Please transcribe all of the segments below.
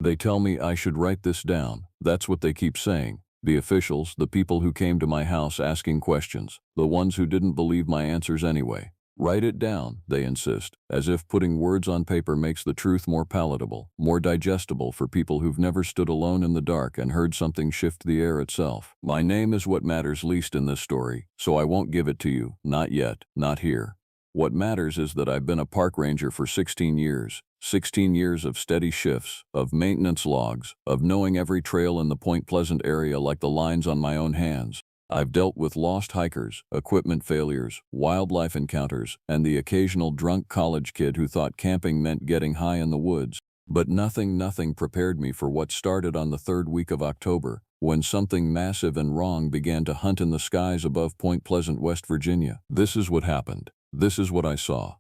They tell me I should write this down. That's what they keep saying. The officials, the people who came to my house asking questions, the ones who didn't believe my answers anyway. Write it down, they insist, as if putting words on paper makes the truth more palatable, more digestible for people who've never stood alone in the dark and heard something shift the air itself. My name is what matters least in this story, so I won't give it to you, not yet, not here. What matters is that I've been a park ranger for 16 years. 16 years of steady shifts, of maintenance logs, of knowing every trail in the Point Pleasant area like the lines on my own hands. I've dealt with lost hikers, equipment failures, wildlife encounters, and the occasional drunk college kid who thought camping meant getting high in the woods. But nothing prepared me for what started on the third week of October, when something massive and wrong began to hunt in the skies above Point Pleasant, West Virginia. This is what happened. This is what I saw.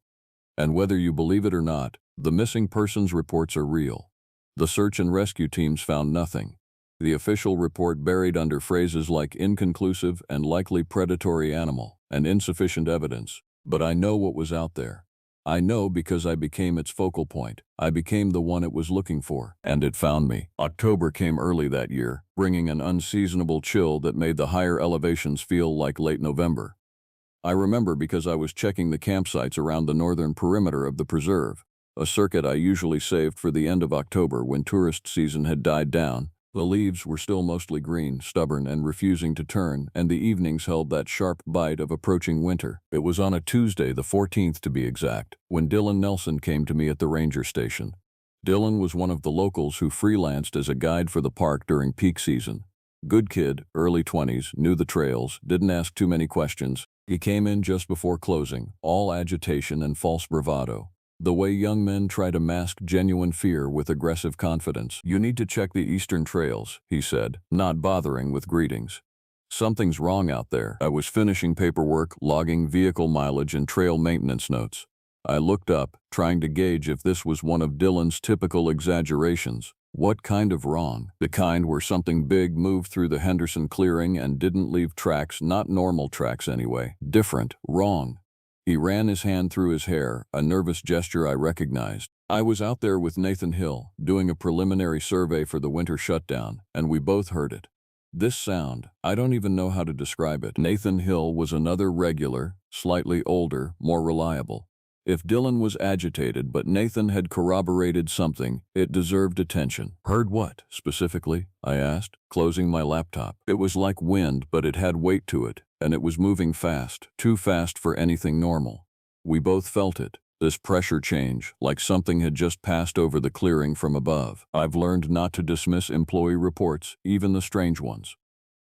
And whether you believe it or not, the missing persons reports are real. The search and rescue teams found nothing. The official report buried under phrases like inconclusive and likely predatory animal and insufficient evidence. But I know what was out there. I know because I became its focal point. I became the one it was looking for, and it found me. October came early that year, bringing an unseasonable chill that made the higher elevations feel like late November. I remember because I was checking the campsites around the northern perimeter of the preserve, a circuit I usually saved for the end of October when tourist season had died down. The leaves were still mostly green, stubborn, and refusing to turn, and the evenings held that sharp bite of approaching winter. It was on a Tuesday, the 14th to be exact, when Dylan Nelson came to me at the ranger station. Dylan was one of the locals who freelanced as a guide for the park during peak season. Good kid, early 20s, knew the trails, didn't ask too many questions. He came in just before closing, all agitation and false bravado. The way young men try to mask genuine fear with aggressive confidence. "You need to check the eastern trails," he said, not bothering with greetings. "Something's wrong out there." I was finishing paperwork, logging vehicle mileage and trail maintenance notes. I looked up, trying to gauge if this was one of Dylan's typical exaggerations. What kind of wrong? The kind where something big moved through the Henderson clearing and didn't leave tracks, not normal tracks anyway. Different, wrong. He ran his hand through his hair, a nervous gesture I recognized. I was out there with Nathan Hill, doing a preliminary survey for the winter shutdown, and we both heard it. This sound, I don't even know how to describe it. Nathan Hill was another regular, slightly older, more reliable. If Dylan was agitated but Nathan had corroborated something, it deserved attention. "Heard what, specifically?" I asked, closing my laptop. It was like wind, but it had weight to it, and it was moving fast, too fast for anything normal. We both felt it, this pressure change, like something had just passed over the clearing from above. I've learned not to dismiss employee reports, even the strange ones.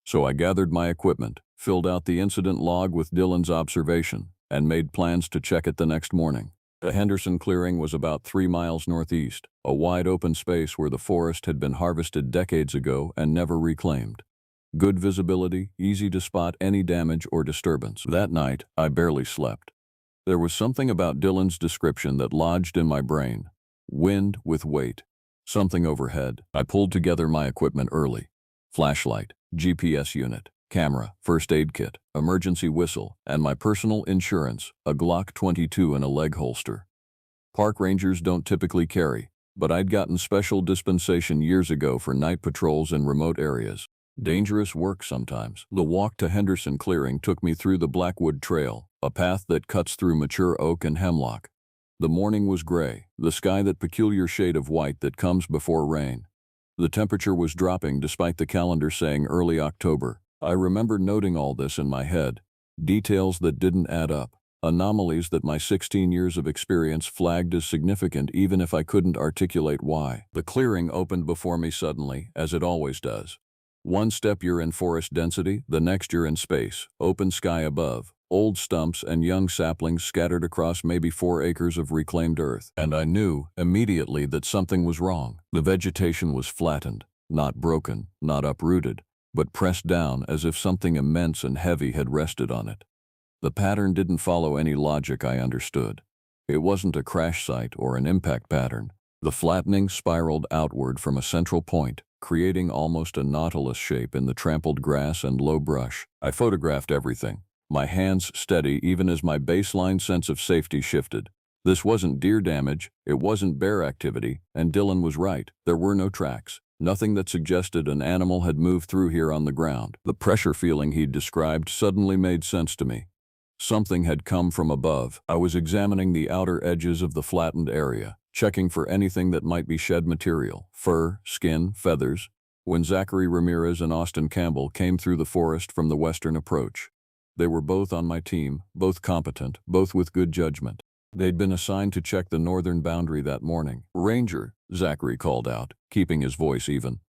So I gathered my equipment, filled out the incident log with Dylan's observation, and made plans to check it the next morning. The Henderson clearing was about 3 miles northeast, a wide open space where the forest had been harvested decades ago and never reclaimed. Good visibility, easy to spot any damage or disturbance. That night, I barely slept. There was something about Dylan's description that lodged in my brain. Wind with weight. Something overhead. I pulled together my equipment early. Flashlight, GPS unit, camera, first aid kit, emergency whistle, and my personal insurance, a Glock 22 in a leg holster. Park rangers don't typically carry, but I'd gotten special dispensation years ago for night patrols in remote areas. Dangerous work sometimes. The walk to Henderson Clearing took me through the Blackwood Trail, a path that cuts through mature oak and hemlock. The morning was gray, the sky that peculiar shade of white that comes before rain. The temperature was dropping despite the calendar saying early October. I remember noting all this in my head, details that didn't add up, anomalies that my 16 years of experience flagged as significant even if I couldn't articulate why. The clearing opened before me suddenly, as it always does. One step you're in forest density, the next you're in space, open sky above, old stumps and young saplings scattered across maybe 4 acres of reclaimed earth. And I knew, immediately, that something was wrong. The vegetation was flattened, not broken, not uprooted, but pressed down as if something immense and heavy had rested on it. The pattern didn't follow any logic I understood. It wasn't a crash site or an impact pattern. The flattening spiraled outward from a central point, creating almost a nautilus shape in the trampled grass and low brush. I photographed everything, my hands steady even as my baseline sense of safety shifted. This wasn't deer damage, it wasn't bear activity, and Dylan was right. There were no tracks. Nothing that suggested an animal had moved through here on the ground. The pressure feeling he'd described suddenly made sense to me. Something had come from above. I was examining the outer edges of the flattened area, checking for anything that might be shed material, fur, skin, feathers, when Zachary Ramirez and Austin Campbell came through the forest from the western approach. They were both on my team, both competent, both with good judgment. They'd been assigned to check the northern boundary that morning. "Ranger," Zachary called out, keeping his voice even.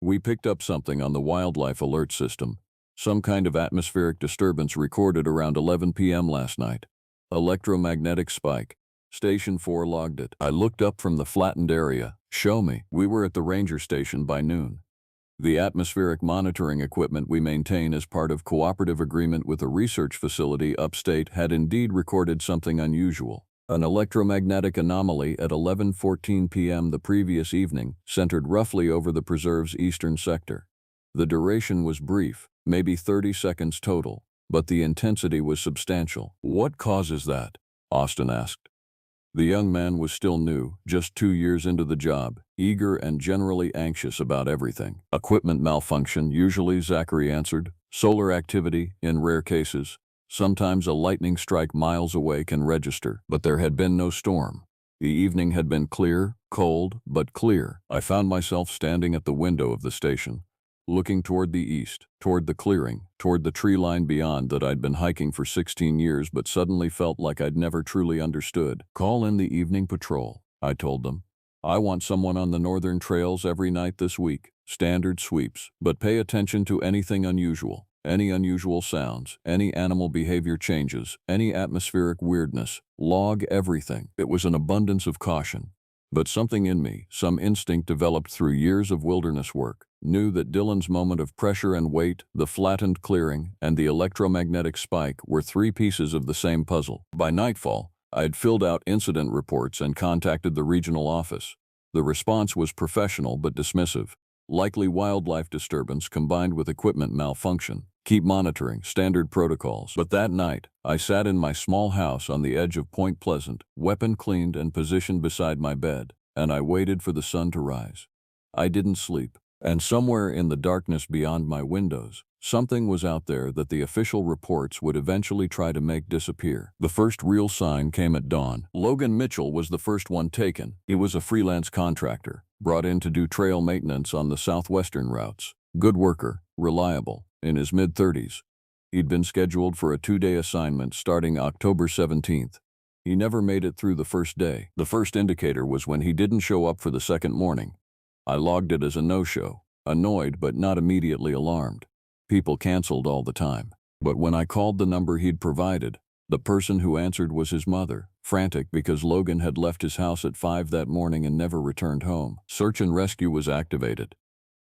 "We picked up something on the wildlife alert system. Some kind of atmospheric disturbance recorded around 11 p.m. last night. Electromagnetic spike. Station 4 logged it." I looked up from the flattened area. "Show me." We were at the ranger station by noon. The atmospheric monitoring equipment we maintain as part of cooperative agreement with a research facility upstate had indeed recorded something unusual. An electromagnetic anomaly at 11:14 p.m. the previous evening, centered roughly over the preserve's eastern sector. The duration was brief, maybe 30 seconds total, but the intensity was substantial. "What causes that?" Austin asked. The young man was still new, just 2 years into the job, eager and generally anxious about everything. "Equipment malfunction, usually," Zachary answered. "Solar activity, in rare cases. Sometimes a lightning strike miles away can register, but there had been no storm. The evening had been clear, cold, but clear." I found myself standing at the window of the station, looking toward the east, toward the clearing, toward the tree line beyond that I'd been hiking for 16 years but suddenly felt like I'd never truly understood. "Call in the evening patrol," I told them. "I want someone on the northern trails every night this week. Standard sweeps, but pay attention to anything unusual. Any unusual sounds, any animal behavior changes, any atmospheric weirdness. Log everything." It was an abundance of caution. But something in me, some instinct developed through years of wilderness work, knew that Dylan's moment of pressure and weight, the flattened clearing, and the electromagnetic spike were 3 pieces of the same puzzle. By nightfall, I had filled out incident reports and contacted the regional office. The response was professional but dismissive. Likely wildlife disturbance combined with equipment malfunction. Keep monitoring, standard protocols. But that night, I sat in my small house on the edge of Point Pleasant, weapon cleaned and positioned beside my bed, and I waited for the sun to rise. I didn't sleep. And somewhere in the darkness beyond my windows, something was out there that the official reports would eventually try to make disappear. The first real sign came at dawn. Logan Mitchell was the first one taken. He was a freelance contractor, brought in to do trail maintenance on the southwestern routes. Good worker, reliable, in his mid-30s. He'd been scheduled for a 2-day assignment starting October 17th. He never made it through the first day. The first indicator was when he didn't show up for the second morning. I logged it as a no-show, annoyed but not immediately alarmed. People canceled all the time. But when I called the number he'd provided, the person who answered was his mother, frantic because Logan had left his house at 5 that morning and never returned home. Search and rescue was activated.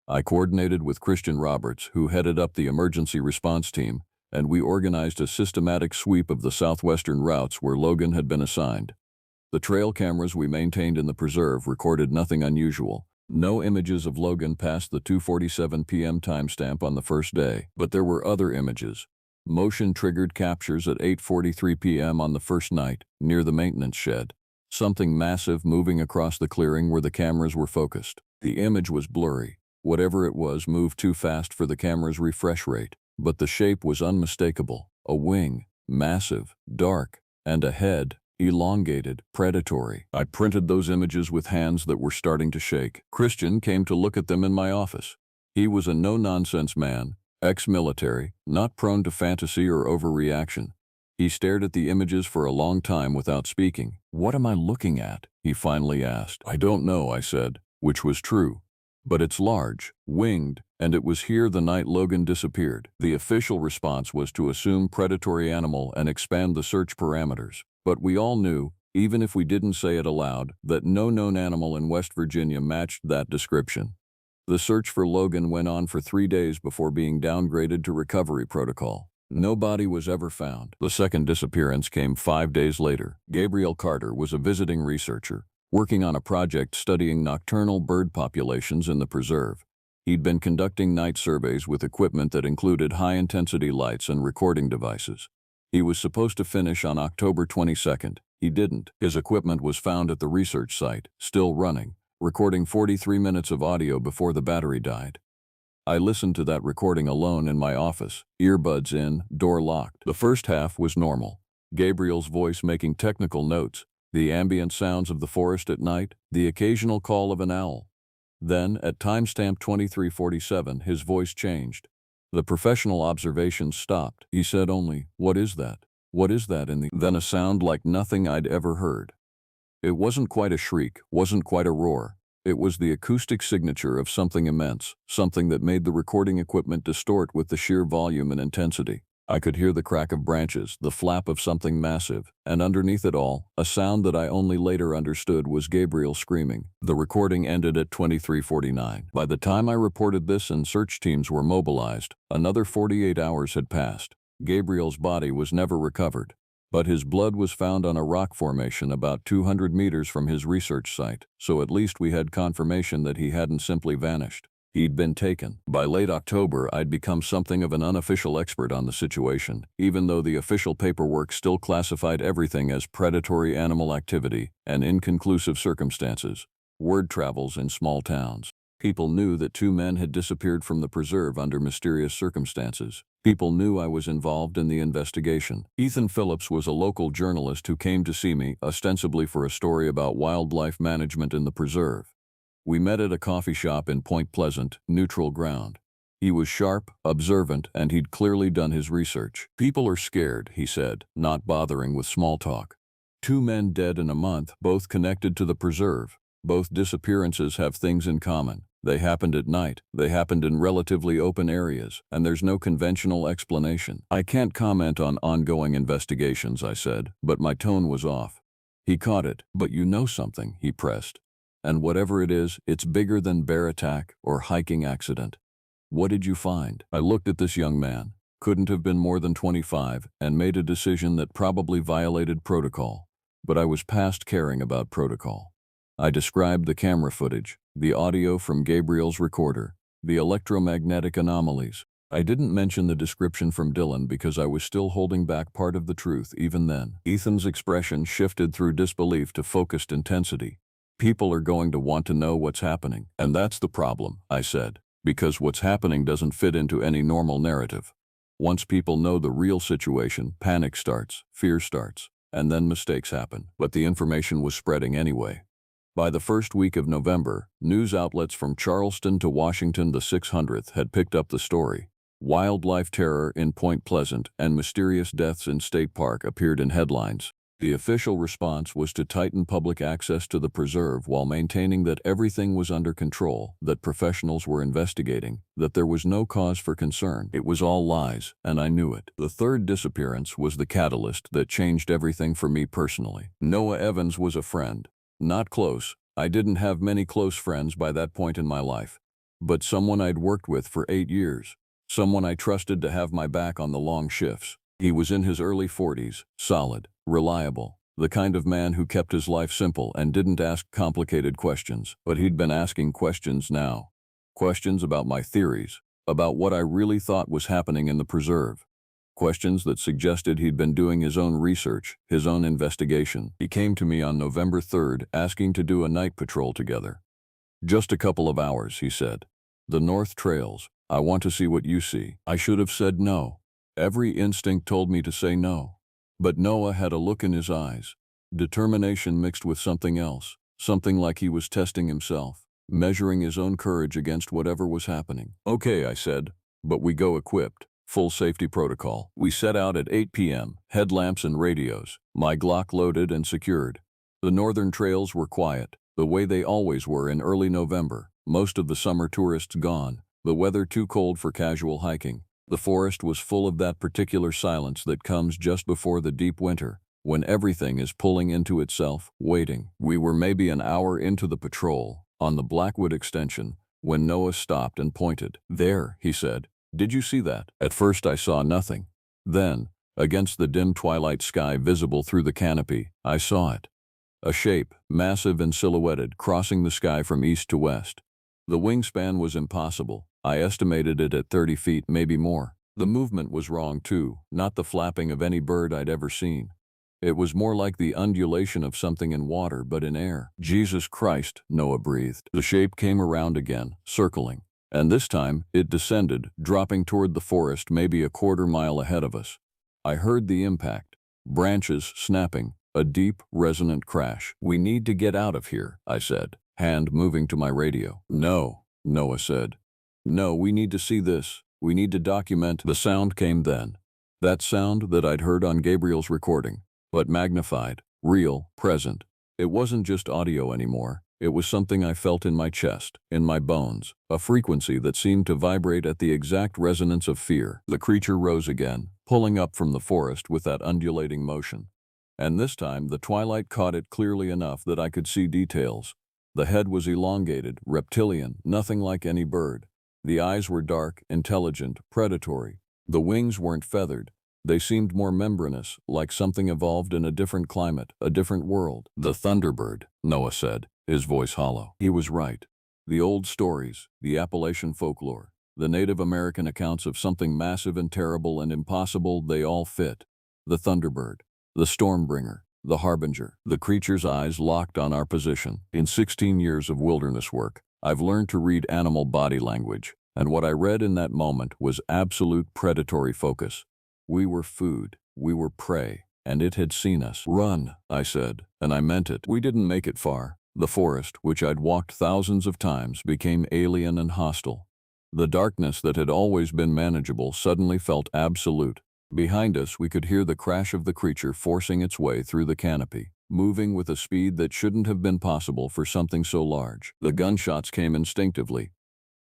I coordinated with Christian Roberts, who headed up the emergency response team, and we organized a systematic sweep of the southwestern routes where Logan had been assigned. The trail cameras we maintained in the preserve recorded nothing unusual. No images of Logan past the 2:47 p.m. timestamp on the first day, but there were other images. Motion-triggered captures at 8:43 p.m. on the first night, near the maintenance shed. Something massive moving across the clearing where the cameras were focused. The image was blurry. Whatever it was moved too fast for the camera's refresh rate, but the shape was unmistakable. A wing, massive, dark, and a head, elongated, predatory. I printed those images with hands that were starting to shake. Christian came to look at them in my office. He was a no-nonsense man, ex-military, not prone to fantasy or overreaction. He stared at the images for a long time without speaking. "What am I looking at?" he finally asked. "I don't know," I said, which was true. "But it's large, winged, and it was here the night Logan disappeared." The official response was to assume predatory animal and expand the search parameters. But we all knew, even if we didn't say it aloud, that no known animal in West Virginia matched that description. The search for Logan went on for 3 days before being downgraded to recovery protocol. No body was ever found. The second disappearance came 5 days later. Gabriel Carter was a visiting researcher, working on a project studying nocturnal bird populations in the preserve. He'd been conducting night surveys with equipment that included high-intensity lights and recording devices. He was supposed to finish on October 22nd. He didn't. His equipment was found at the research site, still running, recording 43 minutes of audio before the battery died. I listened to that recording alone in my office, earbuds in, door locked. The first half was normal. Gabriel's voice making technical notes, the ambient sounds of the forest at night, the occasional call of an owl. Then, at timestamp 2347, his voice changed. The professional observations stopped. He said only, "What is that? What is that?" Then a sound like nothing I'd ever heard. It wasn't quite a shriek, wasn't quite a roar. It was the acoustic signature of something immense, something that made the recording equipment distort with the sheer volume and intensity. I could hear the crack of branches, the flap of something massive, and underneath it all, a sound that I only later understood was Gabriel screaming. The recording ended at 23:49. By the time I reported this and search teams were mobilized, another 48 hours had passed. Gabriel's body was never recovered, but his blood was found on a rock formation about 200 meters from his research site, so at least we had confirmation that he hadn't simply vanished. He'd been taken. By late October, I'd become something of an unofficial expert on the situation, even though the official paperwork still classified everything as predatory animal activity and inconclusive circumstances. Word travels in small towns. People knew that 2 men had disappeared from the preserve under mysterious circumstances. People knew I was involved in the investigation. Ethan Phillips was a local journalist who came to see me, ostensibly for a story about wildlife management in the preserve. We met at a coffee shop in Point Pleasant, neutral ground. He was sharp, observant, and he'd clearly done his research. "People are scared," he said, not bothering with small talk. 2 men dead in a month, both connected to the preserve. Both disappearances have things in common. They happened at night, they happened in relatively open areas, and there's no conventional explanation. "I can't comment on ongoing investigations," I said, but my tone was off. He caught it. "But you know something," he pressed. "And whatever it is, it's bigger than bear attack or hiking accident. What did you find?" I looked at this young man, couldn't have been more than 25, and made a decision that probably violated protocol. But I was past caring about protocol. I described the camera footage, the audio from Gabriel's recorder, the electromagnetic anomalies. I didn't mention the description from Dylan because I was still holding back part of the truth even then. Ethan's expression shifted through disbelief to focused intensity. "People are going to want to know what's happening. And that's the problem," I said, "because what's happening doesn't fit into any normal narrative. Once people know the real situation, panic starts, fear starts, and then mistakes happen." But the information was spreading anyway. By the first week of November, news outlets from Charleston to Washington, the 600th, had picked up the story. Wildlife terror in Point Pleasant and mysterious deaths in State Park appeared in headlines. The official response was to tighten public access to the preserve while maintaining that everything was under control, that professionals were investigating, that there was no cause for concern. It was all lies, and I knew it. The third disappearance was the catalyst that changed everything for me personally. Noah Evans was a friend. Not close. I didn't have many close friends by that point in my life. But someone I'd worked with for 8 years. Someone I trusted to have my back on the long shifts. He was in his early 40s, solid, reliable, the kind of man who kept his life simple and didn't ask complicated questions. But he'd been asking questions now. Questions about my theories, about what I really thought was happening in the preserve. Questions that suggested he'd been doing his own research, his own investigation. He came to me on November 3rd asking to do a night patrol together. "Just a couple of hours," he said. "The North Trails. I want to see what you see." I should have said no. Every instinct told me to say no. But Noah had a look in his eyes. Determination mixed with something else. Something like he was testing himself, measuring his own courage against whatever was happening. "Okay," I said, "but we go equipped. Full safety protocol." We set out at 8 p.m., headlamps and radios, my Glock loaded and secured. The northern trails were quiet, the way they always were in early November, most of the summer tourists gone, the weather too cold for casual hiking. The forest was full of that particular silence that comes just before the deep winter, when everything is pulling into itself, waiting. We were maybe an hour into the patrol, on the Blackwood extension, when Noah stopped and pointed. "There," he said. "Did you see that?" At first I saw nothing. Then, against the dim twilight sky visible through the canopy, I saw it. A shape, massive and silhouetted, crossing the sky from east to west. The wingspan was impossible. I estimated it at 30 feet, maybe more. The movement was wrong too, not the flapping of any bird I'd ever seen. It was more like the undulation of something in water but in air. Jesus Christ, Noah breathed. The shape came around again, circling. And this time, it descended, dropping toward the forest maybe a quarter-mile ahead of us. I heard the impact. Branches snapping, a deep, resonant crash. "We need to get out of here," I said, hand moving to my radio. "No," Noah said. "No, we need to see this. We need to document." The sound came then. That sound that I'd heard on Gabriel's recording, but magnified, real, present. It wasn't just audio anymore. It was something I felt in my chest, in my bones, a frequency that seemed to vibrate at the exact resonance of fear. The creature rose again, pulling up from the forest with that undulating motion. And this time the twilight caught it clearly enough that I could see details. The head was elongated, reptilian, nothing like any bird. The eyes were dark, intelligent, predatory. The wings weren't feathered. They seemed more membranous, like something evolved in a different climate, a different world. "The Thunderbird," Noah said, his voice hollow. He was right. The old stories, the Appalachian folklore, the Native American accounts of something massive and terrible and impossible, they all fit. The Thunderbird, the Stormbringer, the Harbinger. The creature's eyes locked on our position. In 16 years of wilderness work, I've learned to read animal body language, and what I read in that moment was absolute predatory focus. We were food, we were prey, and it had seen us. "Run," I said, and I meant it. We didn't make it far. The forest, which I'd walked thousands of times, became alien and hostile. The darkness that had always been manageable suddenly felt absolute. Behind us, we could hear the crash of the creature forcing its way through the canopy, moving with a speed that shouldn't have been possible for something so large. The gunshots came instinctively.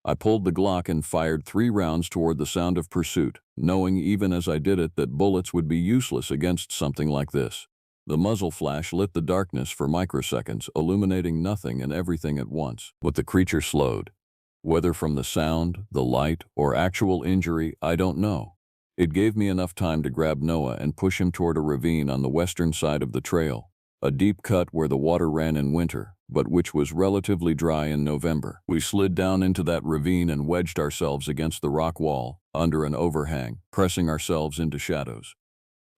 I pulled the Glock and fired 3 rounds toward the sound of pursuit, knowing even as I did it that bullets would be useless against something like this. The muzzle flash lit the darkness for microseconds, illuminating nothing and everything at once. But the creature slowed. Whether from the sound, the light, or actual injury, I don't know. It gave me enough time to grab Noah and push him toward a ravine on the western side of the trail, a deep cut where the water ran in winter, but which was relatively dry in November. We slid down into that ravine and wedged ourselves against the rock wall, under an overhang, pressing ourselves into shadows.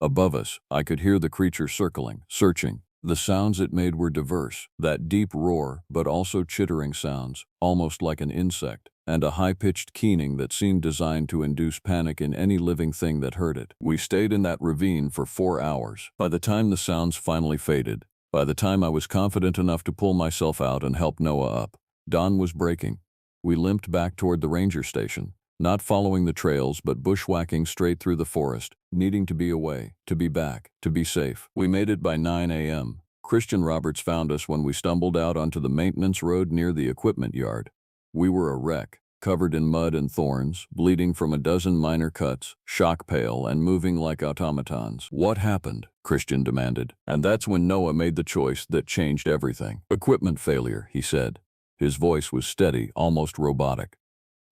Above us, I could hear the creature circling, searching. The sounds it made were diverse, that deep roar, but also chittering sounds, almost like an insect, and a high-pitched keening that seemed designed to induce panic in any living thing that heard it. We stayed in that ravine for 4 hours. By the time the sounds finally faded, by the time I was confident enough to pull myself out and help Noah up, dawn was breaking. We limped back toward the ranger station, not following the trails but bushwhacking straight through the forest, needing to be away, to be back, to be safe. We made it by 9 a.m. Christian Roberts found us when we stumbled out onto the maintenance road near the equipment yard. We were a wreck, covered in mud and thorns, bleeding from a dozen minor cuts, shock pale and moving like automatons. "What happened?" Christian demanded. And that's when Noah made the choice that changed everything. "Equipment failure," he said. His voice was steady, almost robotic.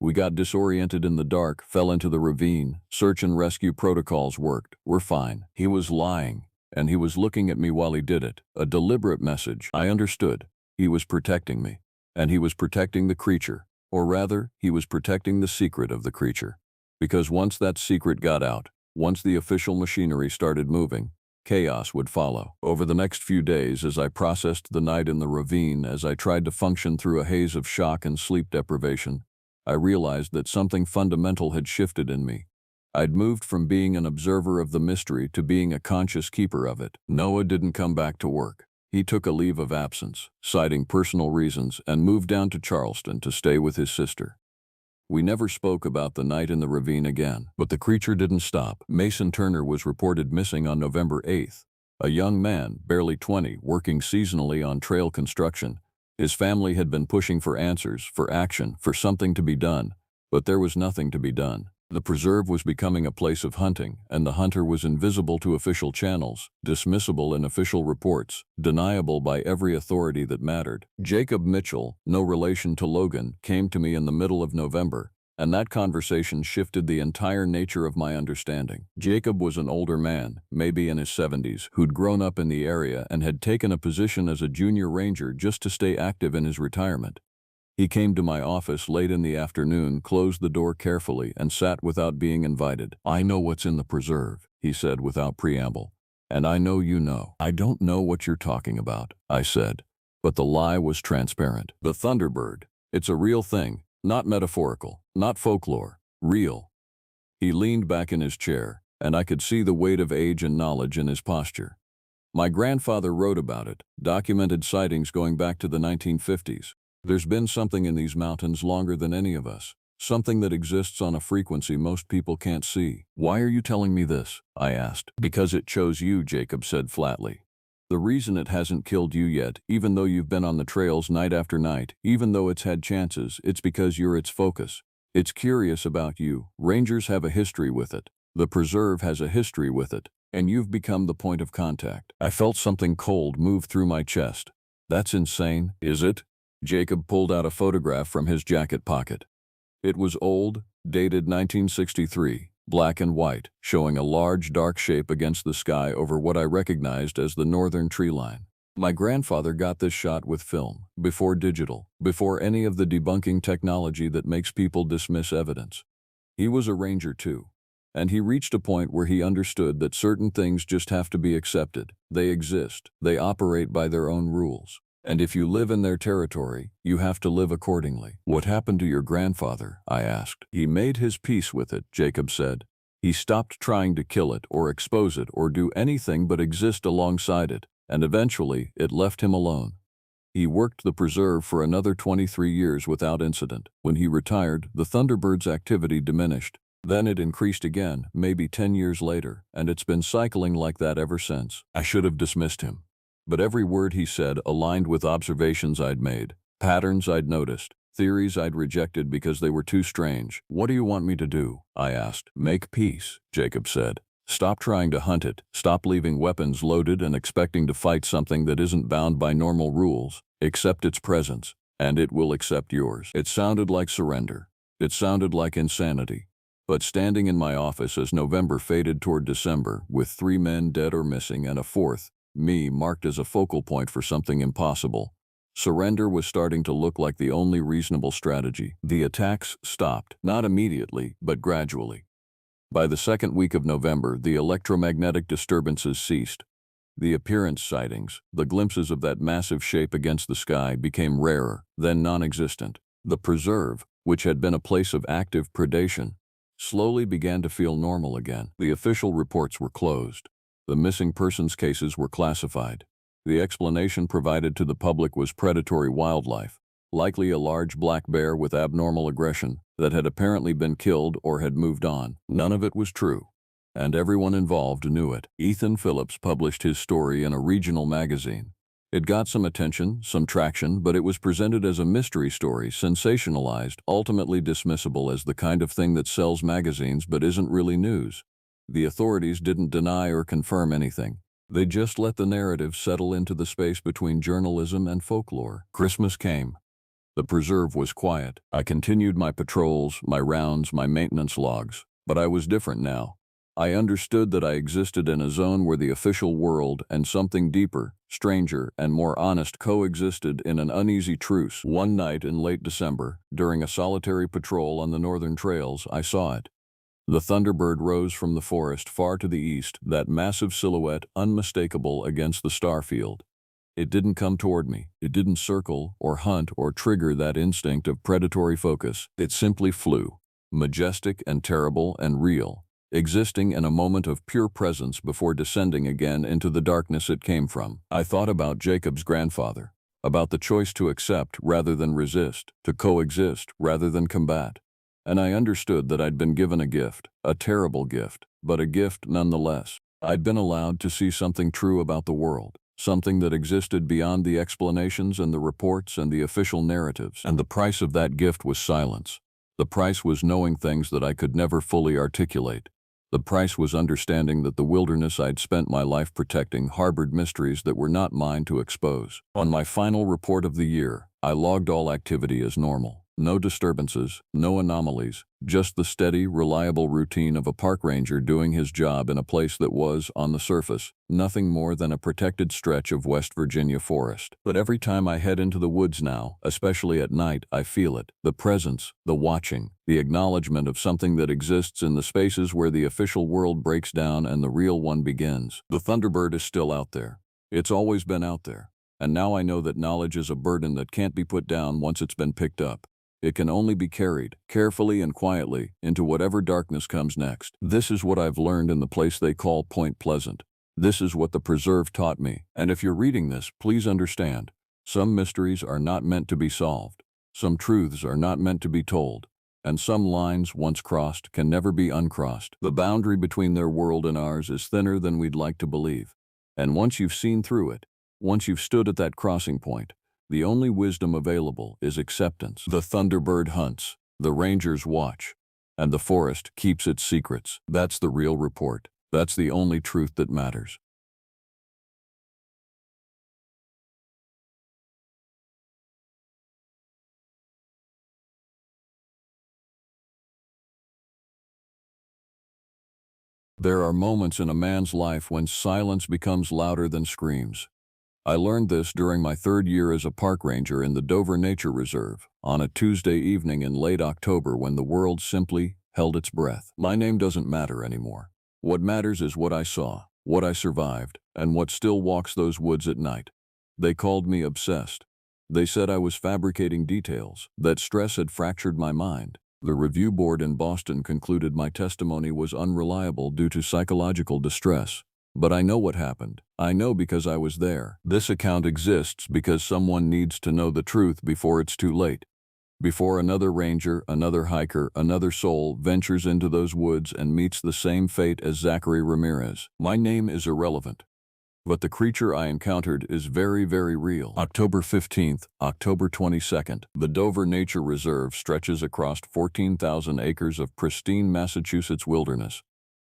"We got disoriented in the dark, fell into the ravine. Search and rescue protocols worked. We're fine." He was lying, and he was looking at me while he did it. A deliberate message. I understood. He was protecting me. And he was protecting the creature. Or rather, he was protecting the secret of the creature. Because once that secret got out, once the official machinery started moving, chaos would follow. Over the next few days, as I processed the night in the ravine, as I tried to function through a haze of shock and sleep deprivation, I realized that something fundamental had shifted in me. I'd moved from being an observer of the mystery to being a conscious keeper of it. Noah didn't come back to work. He took a leave of absence, citing personal reasons, and moved down to Charleston to stay with his sister. We never spoke about the night in the ravine again, but the creature didn't stop. Mason Turner was reported missing on November 8th. A young man, barely 20, working seasonally on trail construction. His family had been pushing for answers, for action, for something to be done, but there was nothing to be done. The preserve was becoming a place of hunting, and the hunter was invisible to official channels, dismissible in official reports, deniable by every authority that mattered. Jacob Mitchell, no relation to Logan, came to me in the middle of November, and that conversation shifted the entire nature of my understanding. Jacob was an older man, maybe in his 70s, who'd grown up in the area and had taken a position as a junior ranger just to stay active in his retirement. He came to my office late in the afternoon, closed the door carefully, and sat without being invited. "I know what's in the preserve," he said without preamble. And I know you know. I don't know what you're talking about, I said. But the lie was transparent. The Thunderbird. It's a real thing, not metaphorical, not folklore, real. He leaned back in his chair, and I could see the weight of age and knowledge in his posture. My grandfather wrote about it, documented sightings going back to the 1950s. There's been something in these mountains longer than any of us, something that exists on a frequency most people can't see. Why are you telling me this? I asked. Because it chose you, Jacob said flatly. The reason it hasn't killed you yet, even though you've been on the trails night after night, even though it's had chances, it's because you're its focus. It's curious about you. Rangers have a history with it. The preserve has a history with it. And you've become the point of contact. I felt something cold move through my chest. That's insane, is it? Jacob pulled out a photograph from his jacket pocket. It was old, dated 1963, black and white, showing a large dark shape against the sky over what I recognized as the northern tree line. My grandfather got this shot with film, before digital, before any of the debunking technology that makes people dismiss evidence. He was a ranger too. And he reached a point where he understood that certain things just have to be accepted. They exist. They operate by their own rules. And if you live in their territory, you have to live accordingly. What happened to your grandfather? I asked. He made his peace with it, Jacob said. He stopped trying to kill it or expose it or do anything but exist alongside it, and eventually it left him alone. He worked the preserve for another 23 years without incident. When he retired, the Thunderbird's activity diminished. Then it increased again, maybe 10 years later, and it's been cycling like that ever since. I should have dismissed him. But every word he said aligned with observations I'd made, patterns I'd noticed, theories I'd rejected because they were too strange. What do you want me to do? I asked. Make peace, Jacob said. Stop trying to hunt it. Stop leaving weapons loaded and expecting to fight something that isn't bound by normal rules. Accept its presence, and it will accept yours. It sounded like surrender. It sounded like insanity. But standing in my office as November faded toward December, with 3 men dead or missing and a 4th, me, marked as a focal point for something impossible, surrender was starting to look like the only reasonable strategy. The attacks stopped, not immediately, but gradually. By the second week of November, the electromagnetic disturbances ceased. The appearance sightings, the glimpses of that massive shape against the sky, became rarer, then non-existent. The preserve, which had been a place of active predation, slowly began to feel normal again. The official reports were closed. The missing persons cases were classified. The explanation provided to the public was predatory wildlife, likely a large black bear with abnormal aggression that had apparently been killed or had moved on. None of it was true, and everyone involved knew it. Ethan Phillips published his story in a regional magazine. It got some attention, some traction, but it was presented as a mystery story, sensationalized, ultimately dismissible as the kind of thing that sells magazines but isn't really news. The authorities didn't deny or confirm anything. They just let the narrative settle into the space between journalism and folklore. Christmas came. The preserve was quiet. I continued my patrols, my rounds, my maintenance logs, but I was different now. I understood that I existed in a zone where the official world and something deeper, stranger, and more honest coexisted in an uneasy truce. One night in late December, during a solitary patrol on the northern trails, I saw it. The Thunderbird rose from the forest far to the east, that massive silhouette unmistakable against the star field. It didn't come toward me. It didn't circle or hunt or trigger that instinct of predatory focus. It simply flew, majestic and terrible and real, existing in a moment of pure presence before descending again into the darkness it came from. I thought about Jacob's grandfather, about the choice to accept rather than resist, to coexist rather than combat. And I understood that I'd been given a gift, a terrible gift, but a gift nonetheless. I'd been allowed to see something true about the world, something that existed beyond the explanations and the reports and the official narratives. And the price of that gift was silence. The price was knowing things that I could never fully articulate. The price was understanding that the wilderness I'd spent my life protecting harbored mysteries that were not mine to expose. On my final report of the year, I logged all activity as normal. No disturbances, no anomalies, just the steady, reliable routine of a park ranger doing his job in a place that was, on the surface, nothing more than a protected stretch of West Virginia forest. But every time I head into the woods now, especially at night, I feel it. The presence, the watching, the acknowledgement of something that exists in the spaces where the official world breaks down and the real one begins. The Thunderbird is still out there. It's always been out there. And now I know that knowledge is a burden that can't be put down once it's been picked up. It can only be carried, carefully and quietly, into whatever darkness comes next. This is what I've learned in the place they call Point Pleasant. This is what the preserve taught me. And if you're reading this, please understand. Some mysteries are not meant to be solved. Some truths are not meant to be told. And some lines, once crossed, can never be uncrossed. The boundary between their world and ours is thinner than we'd like to believe. And once you've seen through it, once you've stood at that crossing point, the only wisdom available is acceptance. The Thunderbird hunts, the rangers watch, and the forest keeps its secrets. That's the real report. That's the only truth that matters. There are moments in a man's life when silence becomes louder than screams. I learned this during my third year as a park ranger in the Dover Nature Reserve, on a Tuesday evening in late October when the world simply held its breath. My name doesn't matter anymore. What matters is what I saw, what I survived, and what still walks those woods at night. They called me obsessed. They said I was fabricating details, that stress had fractured my mind. The review board in Boston concluded my testimony was unreliable due to psychological distress. But I know what happened. I know because I was there. This account exists because someone needs to know the truth before it's too late. Before another ranger, another hiker, another soul ventures into those woods and meets the same fate as Zachary Ramirez. My name is irrelevant. But the creature I encountered is very, very real. October 15th, October 22nd. The Dover Nature Reserve stretches across 14,000 acres of pristine Massachusetts wilderness.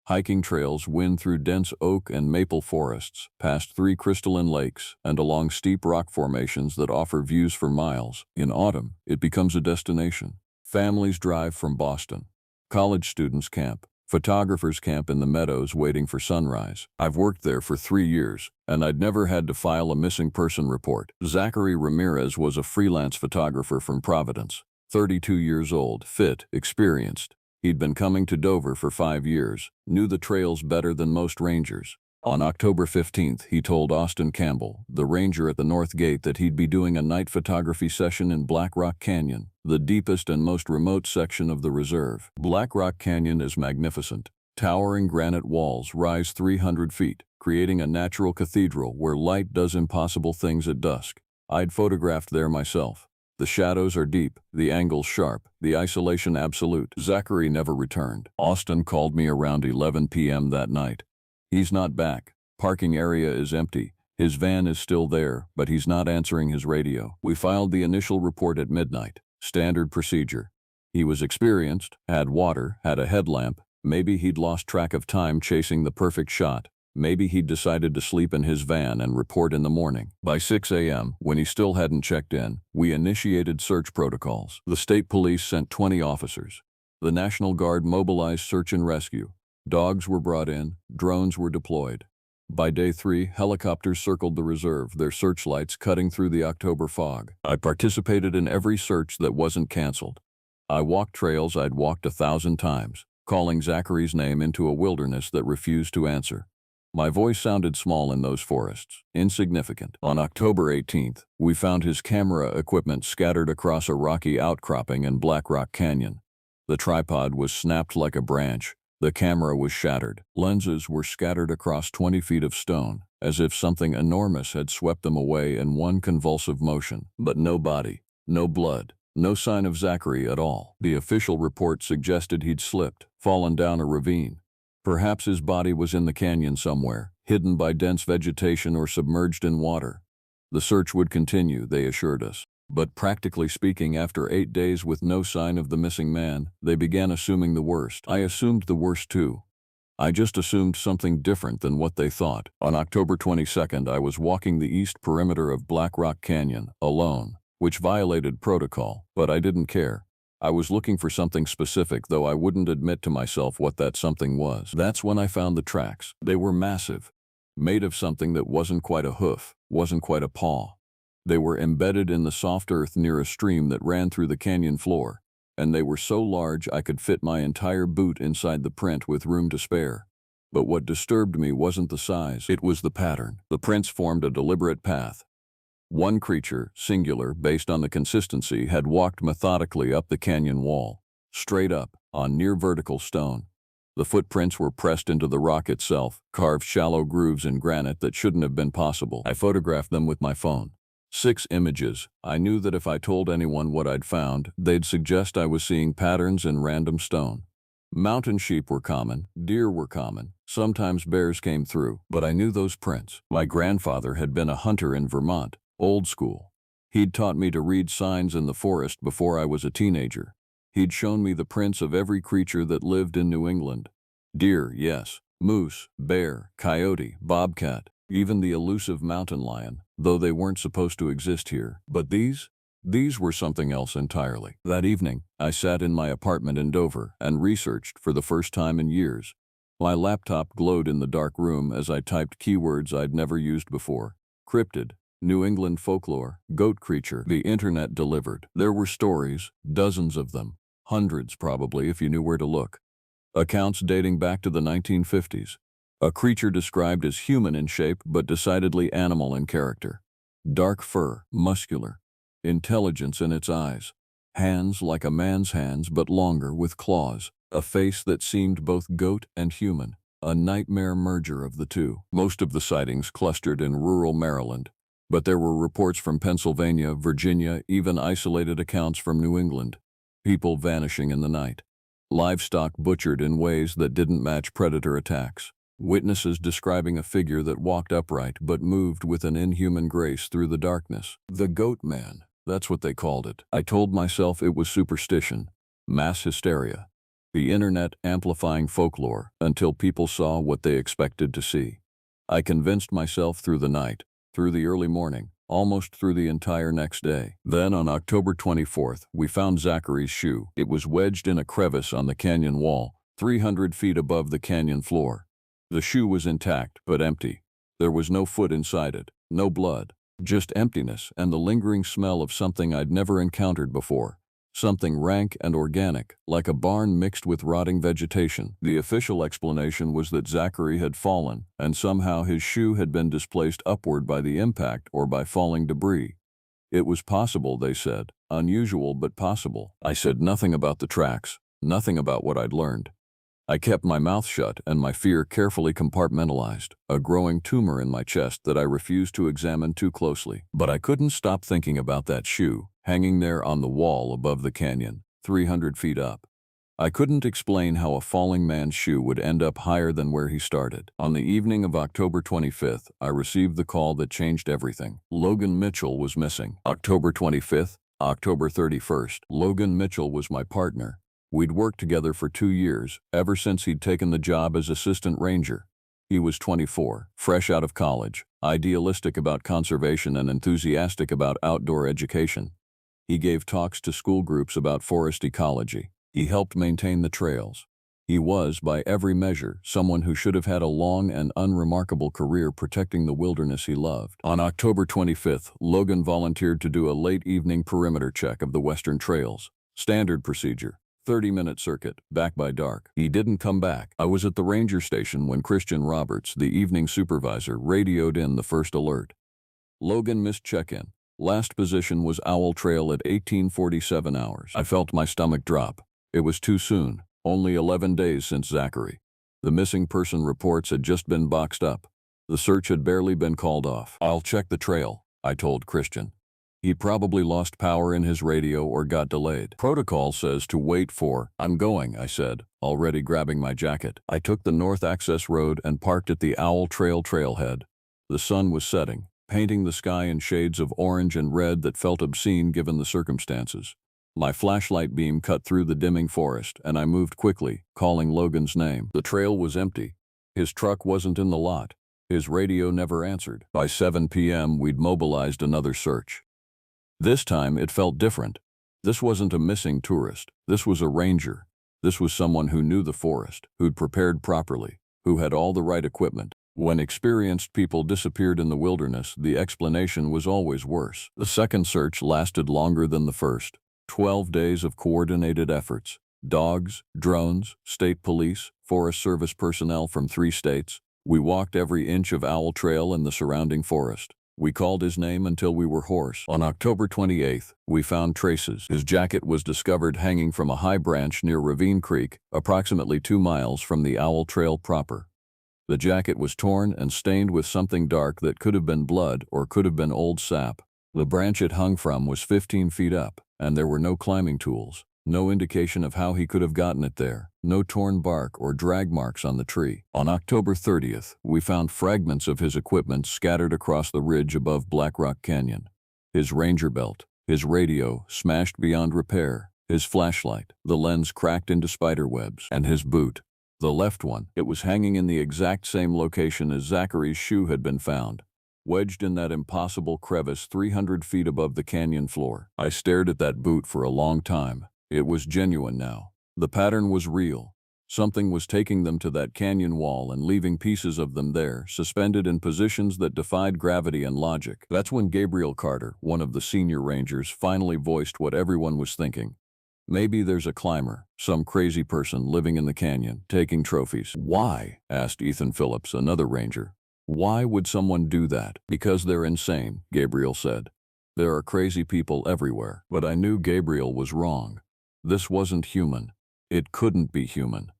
Hiking trails wind through dense oak and maple forests, past 3 crystalline lakes, and along steep rock formations that offer views for miles. In autumn, it becomes a destination. Families drive from Boston. College students camp. Photographers camp in the meadows waiting for sunrise. I've worked there for 3 years, and I'd never had to file a missing person report. Zachary Ramirez was a freelance photographer from Providence, 32 years old, fit, experienced. He'd been coming to Dover for 5 years, knew the trails better than most rangers. On October 15th, he told Austin Campbell, the ranger at the North Gate, that he'd be doing a night photography session in Black Rock Canyon, the deepest and most remote section of the reserve. Black Rock Canyon is magnificent. Towering granite walls rise 300 feet, creating a natural cathedral where light does impossible things at dusk. I'd photographed there myself. The shadows are deep, the angles sharp, the isolation absolute. Zachary never returned. Austin called me around 11 p.m. that night. He's not back. Parking area is empty. His van is still there, but he's not answering his radio. We filed the initial report at midnight. Standard procedure. He was experienced, had water, had a headlamp. Maybe he'd lost track of time chasing the perfect shot. Maybe he'd decided to sleep in his van and report in the morning. By 6 a.m., when he still hadn't checked in, we initiated search protocols. The state police sent 20 officers. The National Guard mobilized search and rescue. Dogs were brought in, drones were deployed. By day 3, helicopters circled the reserve, their searchlights cutting through the October fog. I participated in every search that wasn't canceled. I walked trails I'd walked 1,000 times, calling Zachary's name into a wilderness that refused to answer. My voice sounded small in those forests, insignificant. On October 18th, we found his camera equipment scattered across a rocky outcropping in Black Rock Canyon. The tripod was snapped like a branch. The camera was shattered. Lenses were scattered across 20 feet of stone, as if something enormous had swept them away in one convulsive motion. But no body, no blood, no sign of Zachary at all. The official report suggested he'd slipped, fallen down a ravine. Perhaps his body was in the canyon somewhere, hidden by dense vegetation or submerged in water. The search would continue, they assured us. But practically speaking, after 8 days with no sign of the missing man, they began assuming the worst. I assumed the worst too. I just assumed something different than what they thought. On October 22nd, I was walking the east perimeter of Black Rock Canyon, alone. which violated protocol, but I didn't care. I was looking for something specific, though I wouldn't admit to myself what that something was. That's when I found the tracks. They were massive, made of something that wasn't quite a hoof, wasn't quite a paw. They were embedded in the soft earth near a stream that ran through the canyon floor, and they were so large I could fit my entire boot inside the print with room to spare. But what disturbed me wasn't the size, it was the pattern. The prints formed a deliberate path. One creature, singular based on the consistency, had walked methodically up the canyon wall, straight up, on near vertical stone. The footprints were pressed into the rock itself, carved shallow grooves in granite that shouldn't have been possible. I photographed them with my phone. 6 images. I knew that if I told anyone what I'd found, they'd suggest I was seeing patterns in random stone. Mountain sheep were common, deer were common, sometimes bears came through, but I knew those prints. My grandfather had been a hunter in Vermont, old school. He'd taught me to read signs in the forest before I was a teenager. He'd shown me the prints of every creature that lived in New England. Deer, yes. Moose, bear, coyote, bobcat, even the elusive mountain lion, though they weren't supposed to exist here. But these were something else entirely. That evening, I sat in my apartment in Dover and researched for the first time in years. My laptop glowed in the dark room as I typed keywords I'd never used before. Cryptid, New England folklore, goat creature. The internet delivered. There were stories, dozens of them, hundreds probably if you knew where to look. Accounts dating back to the 1950s. A creature described as human in shape but decidedly animal in character. Dark fur, muscular. Intelligence in its eyes. Hands like a man's hands but longer with claws. A face that seemed both goat and human. A nightmare merger of the two. Most of the sightings clustered in rural Maryland, but there were reports from Pennsylvania, Virginia, even isolated accounts from New England. People vanishing in the night. Livestock butchered in ways that didn't match predator attacks. Witnesses describing a figure that walked upright but moved with an inhuman grace through the darkness. The goat man, that's what they called it. I told myself it was superstition, mass hysteria, the internet amplifying folklore until people saw what they expected to see. I convinced myself through the night, through the early morning, almost through the entire next day. Then on October 24th, we found Zachary's shoe. It was wedged in a crevice on the canyon wall, 300 feet above the canyon floor. The shoe was intact, but empty. There was no foot inside it, no blood, just emptiness and the lingering smell of something I'd never encountered before. Something rank and organic, like a barn mixed with rotting vegetation. The official explanation was that Zachary had fallen, and somehow his shoe had been displaced upward by the impact or by falling debris. It was possible, they said, unusual but possible. I said nothing about the tracks, nothing about what I'd learned. I kept my mouth shut and my fear carefully compartmentalized, a growing tumor in my chest that I refused to examine too closely. But I couldn't stop thinking about that shoe, hanging there on the wall above the canyon, 300 feet up. I couldn't explain how a falling man's shoe would end up higher than where he started. On the evening of October 25th, I received the call that changed everything. Logan Mitchell was missing. October 25th, October 31st. Logan Mitchell was my partner. We'd worked together for 2 years, ever since he'd taken the job as assistant ranger. He was 24, fresh out of college, idealistic about conservation and enthusiastic about outdoor education. He gave talks to school groups about forest ecology. He helped maintain the trails. He was, by every measure, someone who should have had a long and unremarkable career protecting the wilderness he loved. On October 25th, Logan volunteered to do a late evening perimeter check of the western trails. Standard procedure. 30-minute circuit, back by dark. He didn't come back. I was at the ranger station when Christian Roberts, the evening supervisor, radioed in the first alert. Logan missed check-in. Last position was Owl Trail at 1847 hours. I felt my stomach drop. It was too soon. Only 11 days since Zachary. The missing person reports had just been boxed up. The search had barely been called off. I'll check the trail, I told Christian. He probably lost power in his radio or got delayed. Protocol says to wait for. I'm going, I said, already grabbing my jacket. I took the north access road and parked at the Owl Trail trailhead. The sun was setting, painting the sky in shades of orange and red that felt obscene given the circumstances. My flashlight beam cut through the dimming forest, and I moved quickly, calling Logan's name. The trail was empty. His truck wasn't in the lot. His radio never answered. By 7 p.m., we'd mobilized another search. This time it felt different. This wasn't a missing tourist. This was a ranger. This was someone who knew the forest, who'd prepared properly, who had all the right equipment. When experienced people disappeared in the wilderness, the explanation was always worse. The second search lasted longer than the first. 12 days of coordinated efforts. Dogs, drones, state police, Forest Service personnel from 3 states. We walked every inch of Owl Trail and the surrounding forest. We called his name until we were hoarse. On October 28th, we found traces. His jacket was discovered hanging from a high branch near Ravine Creek, approximately 2 miles from the Owl Trail proper. The jacket was torn and stained with something dark that could have been blood or could have been old sap. The branch it hung from was 15 feet up, and there were no climbing tools. No indication of how he could have gotten it there. No torn bark or drag marks on the tree. On October 30th, we found fragments of his equipment scattered across the ridge above Black Rock Canyon. His ranger belt, his radio smashed beyond repair, his flashlight, the lens cracked into spider webs, and his boot. The left one, it was hanging in the exact same location as Zachary's shoe had been found, wedged in that impossible crevice 300 feet above the canyon floor. I stared at that boot for a long time. It was genuine now. The pattern was real. Something was taking them to that canyon wall and leaving pieces of them there, suspended in positions that defied gravity and logic. That's when Gabriel Carter, one of the senior rangers, finally voiced what everyone was thinking. Maybe there's a climber, some crazy person living in the canyon, taking trophies. Why? Asked Ethan Phillips, another ranger. Why would someone do that? Because they're insane, Gabriel said. There are crazy people everywhere. But I knew Gabriel was wrong. This wasn't human. It couldn't be human.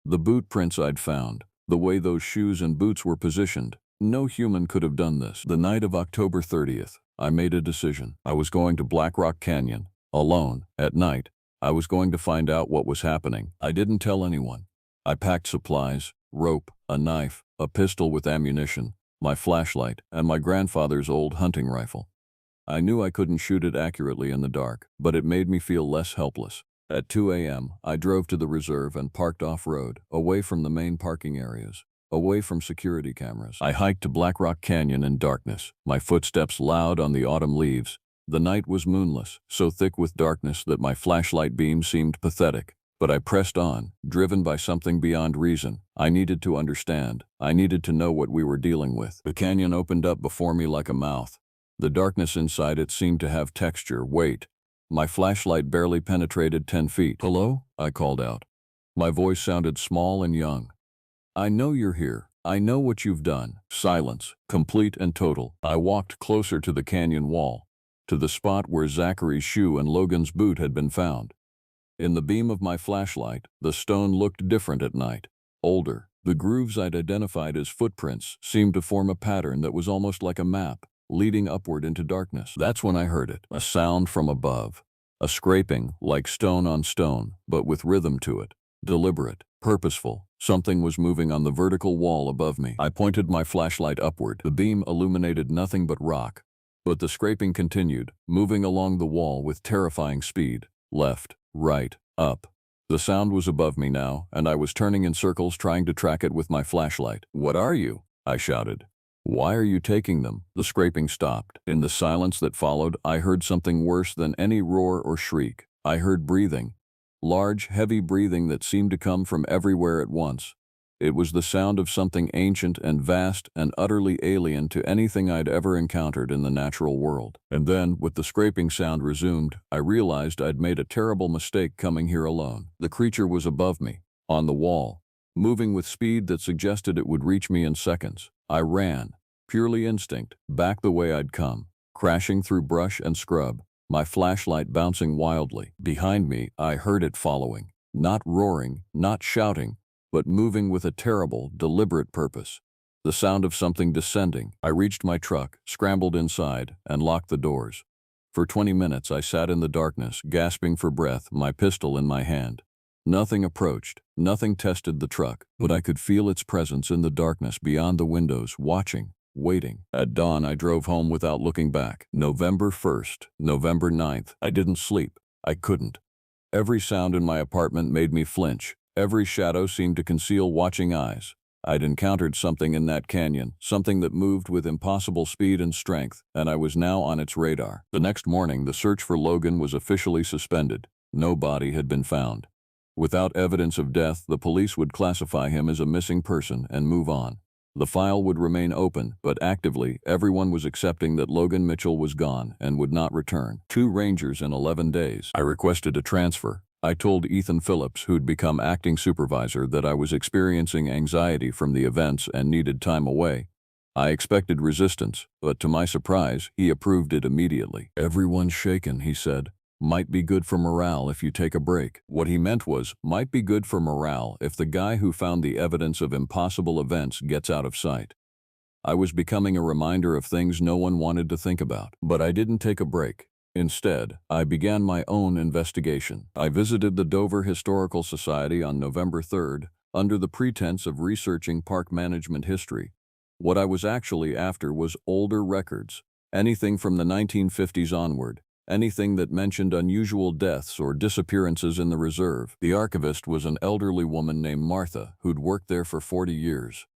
The boot prints I'd found, the way those shoes and boots were positioned, no human could have done this. The night of October 30th, I made a decision. I was going to Black Rock Canyon, alone, at night. I was going to find out what was happening. I didn't tell anyone. I packed supplies, rope, a knife, a pistol with ammunition, my flashlight, and my grandfather's old hunting rifle. I knew I couldn't shoot it accurately in the dark, but it made me feel less helpless. At 2 a.m., I drove to the reserve and parked off-road, away from the main parking areas, away from security cameras. I hiked to Black Rock Canyon in darkness, my footsteps loud on the autumn leaves. The night was moonless, so thick with darkness that my flashlight beam seemed pathetic. But I pressed on, driven by something beyond reason. I needed to understand. I needed to know what we were dealing with. The canyon opened up before me like a mouth. The darkness inside it seemed to have texture, weight. My flashlight barely penetrated 10 feet. "Hello?" I called out. My voice sounded small and young. "I know you're here. I know what you've done." Silence, complete and total. I walked closer to the canyon wall, to the spot where Zachary's shoe and Logan's boot had been found. In the beam of my flashlight, the stone looked different at night, older. The grooves I'd identified as footprints seemed to form a pattern that was almost like a map, leading upward into darkness. That's when I heard it, a sound from above. A scraping, like stone on stone, but with rhythm to it. Deliberate, purposeful. Something was moving on the vertical wall above me. I pointed my flashlight upward. The beam illuminated nothing but rock. But the scraping continued, moving along the wall with terrifying speed. Left, right, up. The sound was above me now, and I was turning in circles trying to track it with my flashlight. "What are you?" I shouted. "Why are you taking them?" The scraping stopped. In the silence that followed, I heard something worse than any roar or shriek. I heard breathing. Large, heavy breathing that seemed to come from everywhere at once. It was the sound of something ancient and vast and utterly alien to anything I'd ever encountered in the natural world. And then, with the scraping sound resumed, I realized I'd made a terrible mistake coming here alone. The creature was above me, on the wall, moving with speed that suggested it would reach me in seconds. I ran, purely instinct, back the way I'd come, crashing through brush and scrub, my flashlight bouncing wildly. Behind me, I heard it following, not roaring, not shouting, but moving with a terrible, deliberate purpose. The sound of something descending. I reached my truck, scrambled inside, and locked the doors. For 20 minutes I sat in the darkness, gasping for breath, my pistol in my hand. Nothing approached, nothing tested the truck, but I could feel its presence in the darkness beyond the windows, watching, waiting. At dawn I drove home without looking back. November 1st, November 9th. I didn't sleep. I couldn't. Every sound in my apartment made me flinch. Every shadow seemed to conceal watching eyes. I'd encountered something in that canyon, something that moved with impossible speed and strength, and I was now on its radar. The next morning, the search for Logan was officially suspended. No body had been found. Without evidence of death, the police would classify him as a missing person and move on. The file would remain open, but actively, everyone was accepting that Logan Mitchell was gone and would not return. 2 rangers in 11 days. I requested a transfer. I told Ethan Phillips, who'd become acting supervisor, that I was experiencing anxiety from the events and needed time away. I expected resistance, but to my surprise, he approved it immediately. "Everyone's shaken," he said. "Might be good for morale if you take a break." What he meant was, might be good for morale if the guy who found the evidence of impossible events gets out of sight. I was becoming a reminder of things no one wanted to think about. But I didn't take a break. Instead, I began my own investigation. I visited the Dover Historical Society on November 3rd, under the pretense of researching park management history. What I was actually after was older records, anything from the 1950s onward. Anything that mentioned unusual deaths or disappearances in the reserve. The archivist was an elderly woman named Martha, who'd worked there for 40 years.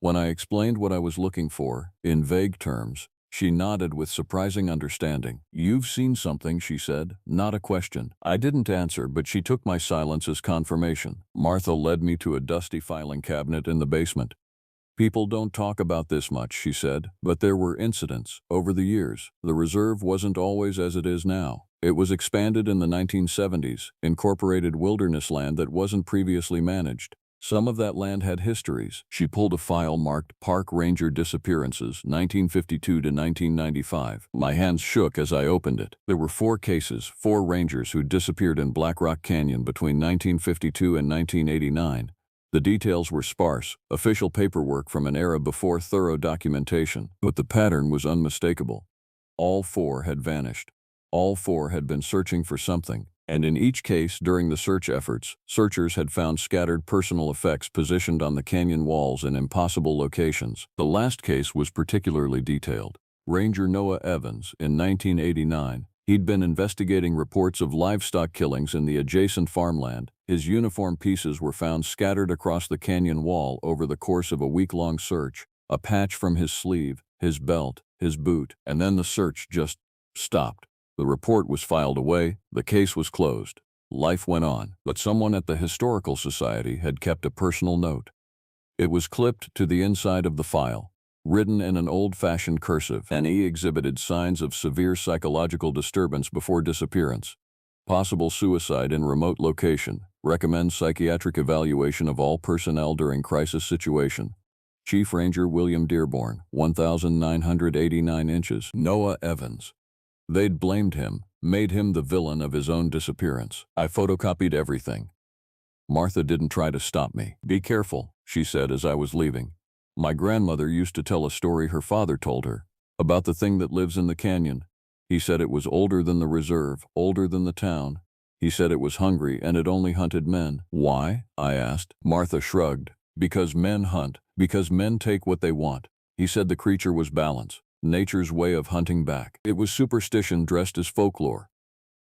When I explained what I was looking for, in vague terms, she nodded with surprising understanding. "You've seen something," she said, not a question. I didn't answer, but she took my silence as confirmation. Martha led me to a dusty filing cabinet in the basement. "People don't talk about this much," she said, "but there were incidents. Over the years, the reserve wasn't always as it is now. It was expanded in the 1970s, incorporated wilderness land that wasn't previously managed. Some of that land had histories." She pulled a file marked Park Ranger Disappearances, 1952 to 1995. My hands shook as I opened it. There were 4 cases, 4 rangers who disappeared in Black Rock Canyon between 1952 and 1989. The details were sparse, official paperwork from an era before thorough documentation, but the pattern was unmistakable. All 4 had vanished. All 4 had been searching for something, and in each case during the search efforts, searchers had found scattered personal effects positioned on the canyon walls in impossible locations. The last case was particularly detailed. Ranger Noah Evans, in 1989, he'd been investigating reports of livestock killings in the adjacent farmland. His uniform pieces were found scattered across the canyon wall over the course of a week-long search, a patch from his sleeve, his belt, his boot, and then the search just stopped. The report was filed away, the case was closed. Life went on, but someone at the Historical Society had kept a personal note. It was clipped to the inside of the file, written in an old-fashioned cursive. "N.E. exhibited signs of severe psychological disturbance before disappearance. Possible suicide in remote location. Recommends psychiatric evaluation of all personnel during crisis situation. Chief Ranger William Dearborn, 1,989 inches. Noah Evans." They'd blamed him, made him the villain of his own disappearance. I photocopied everything. Martha didn't try to stop me. "Be careful," she said as I was leaving. "My grandmother used to tell a story her father told her, about the thing that lives in the canyon. He said it was older than the reserve, older than the town. He said it was hungry and it only hunted men." "Why?" I asked. Martha shrugged. "Because men hunt. Because men take what they want." He said the creature was balance, nature's way of hunting back. It was superstition dressed as folklore.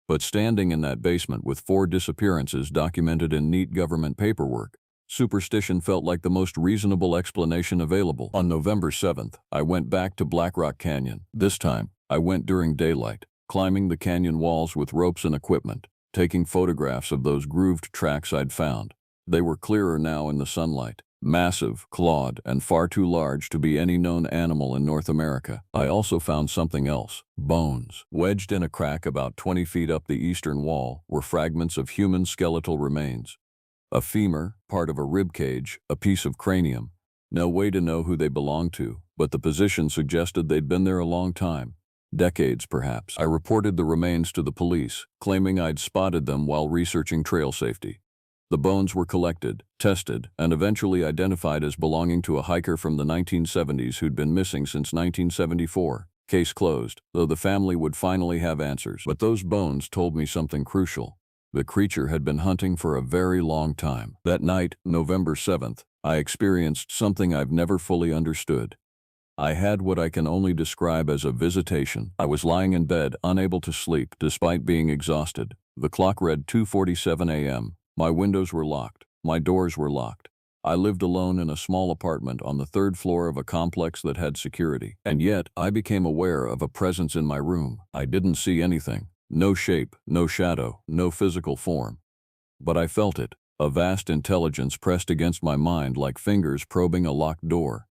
But standing in that basement with 4 disappearances documented in neat government paperwork, superstition felt like the most reasonable explanation available. On November 7th, I went back to Black Rock Canyon. This time, I went during daylight, climbing the canyon walls with ropes and equipment, taking photographs of those grooved tracks I'd found. They were clearer now in the sunlight. Massive, clawed, and far too large to be any known animal in North America. I also found something else. Bones. Wedged in a crack about 20 feet up the eastern wall were fragments of human skeletal remains. A femur, part of a rib cage, a piece of cranium. No way to know who they belonged to, but the position suggested they'd been there a long time. Decades, perhaps. I reported the remains to the police, claiming I'd spotted them while researching trail safety. The bones were collected, tested, and eventually identified as belonging to a hiker from the 1970s who'd been missing since 1974. Case closed, though the family would finally have answers. But those bones told me something crucial. The creature had been hunting for a very long time. That night, November 7th, I experienced something I've never fully understood. I had what I can only describe as a visitation. I was lying in bed, unable to sleep, despite being exhausted. The clock read 2:47 a.m. My windows were locked. My doors were locked. I lived alone in a small apartment on the third floor of a complex that had security. And yet, I became aware of a presence in my room. I didn't see anything. No shape, no shadow, no physical form. But I felt it. A vast intelligence pressed against my mind like fingers probing a locked door.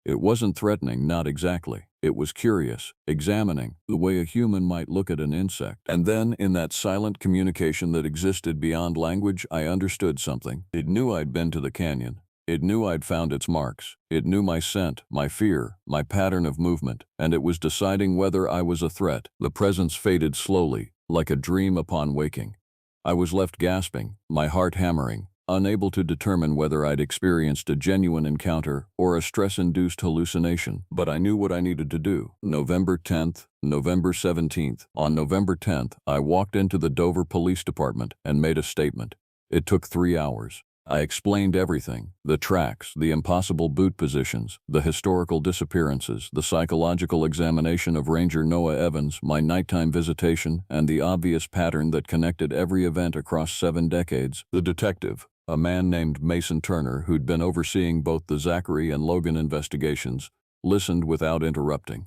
It wasn't threatening, not exactly. It was curious, examining, the way a human might look at an insect. And then, in that silent communication that existed beyond language, I understood something. It knew I'd been to the canyon. It knew I'd found its marks. It knew my scent, my fear, my pattern of movement, and it was deciding whether I was a threat. The presence faded slowly, like a dream upon waking. I was left gasping, my heart hammering, unable to determine whether I'd experienced a genuine encounter or a stress-induced hallucination. But I knew what I needed to do. November 10th, November 17th. On November 10th, I walked into the Dover Police Department and made a statement. It took 3 hours. I explained everything: the tracks, the impossible boot positions, the historical disappearances, the psychological examination of Ranger Noah Evans, my nighttime visitation, and the obvious pattern that connected every event across 7 decades. The detective, a man named Mason Turner who'd been overseeing both the Zachary and Logan investigations, listened without interrupting.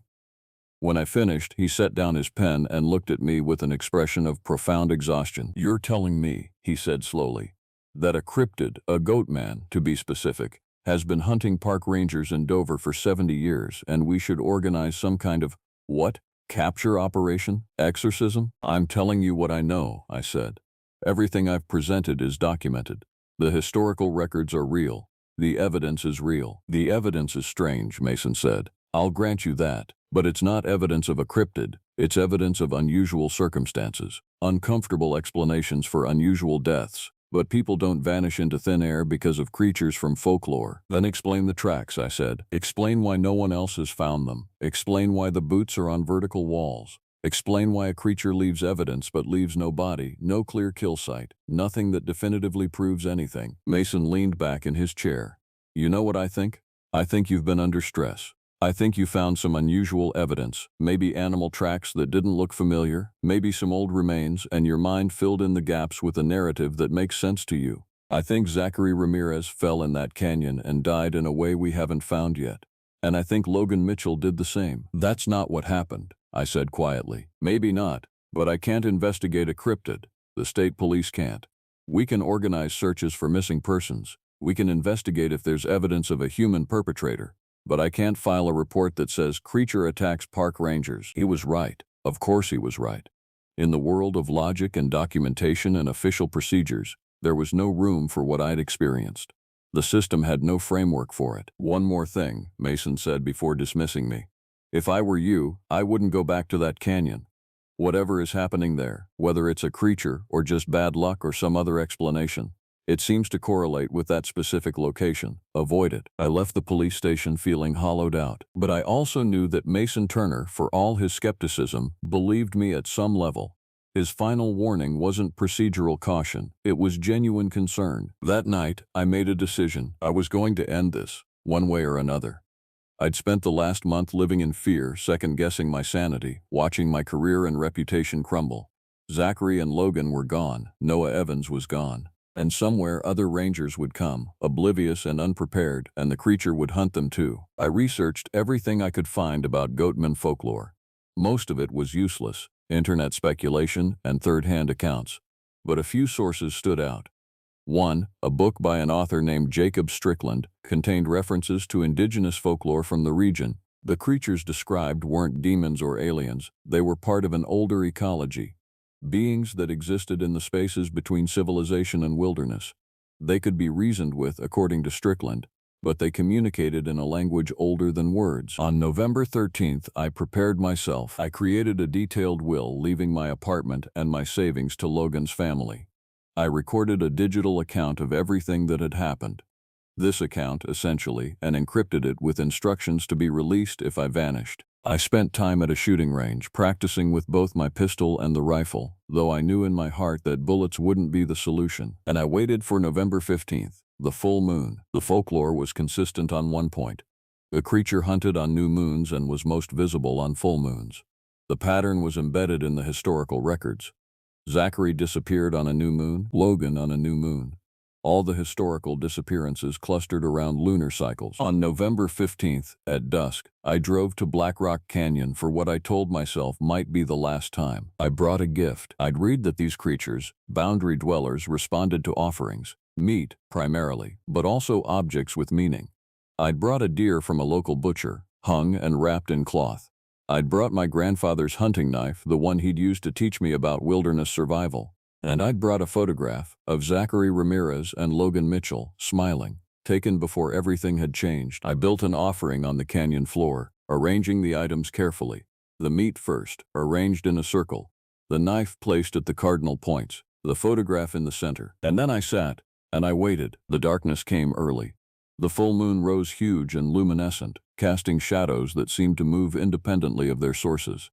When I finished, he set down his pen and looked at me with an expression of profound exhaustion. "You're telling me," he said slowly, "that a cryptid, a goat man, to be specific, has been hunting park rangers in Dover for 70 years, and we should organize some kind of, what, capture operation? Exorcism?" "I'm telling you what I know," I said. "Everything I've presented is documented. The historical records are real. The evidence is real." "The evidence is strange," Mason said. "I'll grant you that. But it's not evidence of a cryptid. It's evidence of unusual circumstances, uncomfortable explanations for unusual deaths. But people don't vanish into thin air because of creatures from folklore." "Then explain the tracks," I said. "Explain why no one else has found them. Explain why the boots are on vertical walls. Explain why a creature leaves evidence but leaves no body, no clear kill site, nothing that definitively proves anything." Mason leaned back in his chair. "You know what I think? I think you've been under stress. I think you found some unusual evidence, maybe animal tracks that didn't look familiar, maybe some old remains, and your mind filled in the gaps with a narrative that makes sense to you. I think Zachary Ramirez fell in that canyon and died in a way we haven't found yet. And I think Logan Mitchell did the same." "That's not what happened," I said quietly. "Maybe not, but I can't investigate a cryptid. The state police can't. We can organize searches for missing persons. We can investigate if there's evidence of a human perpetrator. But I can't file a report that says creature attacks park rangers." He was right. Of course he was right. In the world of logic and documentation and official procedures, there was no room for what I'd experienced. The system had no framework for it. "One more thing," Mason said before dismissing me. "If I were you, I wouldn't go back to that canyon. Whatever is happening there, whether it's a creature or just bad luck or some other explanation, it seems to correlate with that specific location. Avoid it." I left the police station feeling hollowed out. But I also knew that Mason Turner, for all his skepticism, believed me at some level. His final warning wasn't procedural caution. It was genuine concern. That night, I made a decision. I was going to end this, one way or another. I'd spent the last month living in fear, second-guessing my sanity, watching my career and reputation crumble. Zachary and Logan were gone. Noah Evans was gone. And somewhere other rangers would come, oblivious and unprepared, and the creature would hunt them too. I researched everything I could find about goatman folklore. Most of it was useless, internet speculation and third-hand accounts. But a few sources stood out. One, a book by an author named Jacob Strickland, contained references to indigenous folklore from the region. The creatures described weren't demons or aliens. They were part of an older ecology. Beings that existed in the spaces between civilization and wilderness. They could be reasoned with, according to Strickland, but they communicated in a language older than words. On November 13th, I prepared myself. I created a detailed will, leaving my apartment and my savings to Logan's family. I recorded a digital account of everything that had happened. This account, essentially, and encrypted it with instructions to be released if I vanished. I spent time at a shooting range, practicing with both my pistol and the rifle, though I knew in my heart that bullets wouldn't be the solution. And I waited for November 15th, the full moon. The folklore was consistent on one point. The creature hunted on new moons and was most visible on full moons. The pattern was embedded in the historical records. Zachary disappeared on a new moon, Logan on a new moon. All the historical disappearances clustered around lunar cycles. On November 15th, at dusk, I drove to Black Rock Canyon for what I told myself might be the last time. I brought a gift. I'd read that these creatures, boundary dwellers, responded to offerings, meat primarily, but also objects with meaning. I'd brought a deer from a local butcher, hung and wrapped in cloth. I'd brought my grandfather's hunting knife, the one he'd used to teach me about wilderness survival. And I'd brought a photograph of Zachary Ramirez and Logan Mitchell, smiling, taken before everything had changed. I built an offering on the canyon floor, arranging the items carefully. The meat first, arranged in a circle. The knife placed at the cardinal points, the photograph in the center. And then I sat, and I waited. The darkness came early. The full moon rose huge and luminescent, casting shadows that seemed to move independently of their sources.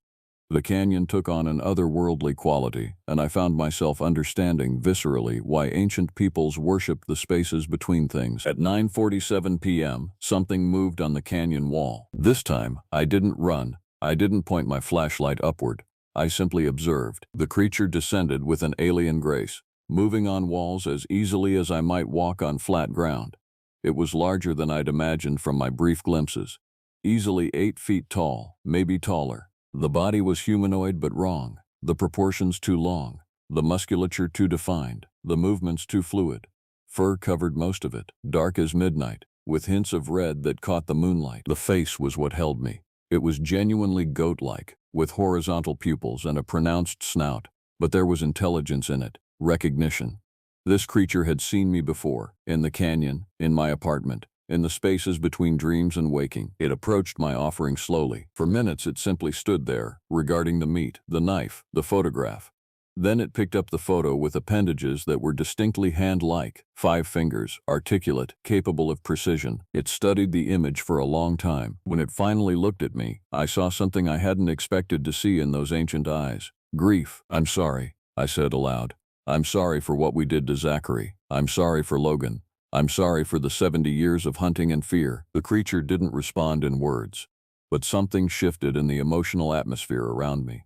The canyon took on an otherworldly quality, and I found myself understanding viscerally why ancient peoples worshipped the spaces between things. At 9:47 p.m., something moved on the canyon wall. This time, I didn't run. I didn't point my flashlight upward. I simply observed. The creature descended with an alien grace, moving on walls as easily as I might walk on flat ground. It was larger than I'd imagined from my brief glimpses. Easily 8 feet tall, maybe taller. The body was humanoid but wrong, the proportions too long, the musculature too defined, the movements too fluid. Fur covered most of it, dark as midnight, with hints of red that caught the moonlight. The face was what held me. It was genuinely goat-like, with horizontal pupils and a pronounced snout, but there was intelligence in it, recognition. This creature had seen me before, in the canyon, in my apartment, in the spaces between dreams and waking. It approached my offering slowly. For minutes it simply stood there, regarding the meat, the knife, the photograph. Then it picked up the photo with appendages that were distinctly hand-like, 5 fingers, articulate, capable of precision. It studied the image for a long time. When it finally looked at me, I saw something I hadn't expected to see in those ancient eyes. Grief. "I'm sorry," I said aloud. "I'm sorry for what we did to Zachary. I'm sorry for Logan. I'm sorry for the 70 years of hunting and fear." The creature didn't respond in words, but something shifted in the emotional atmosphere around me.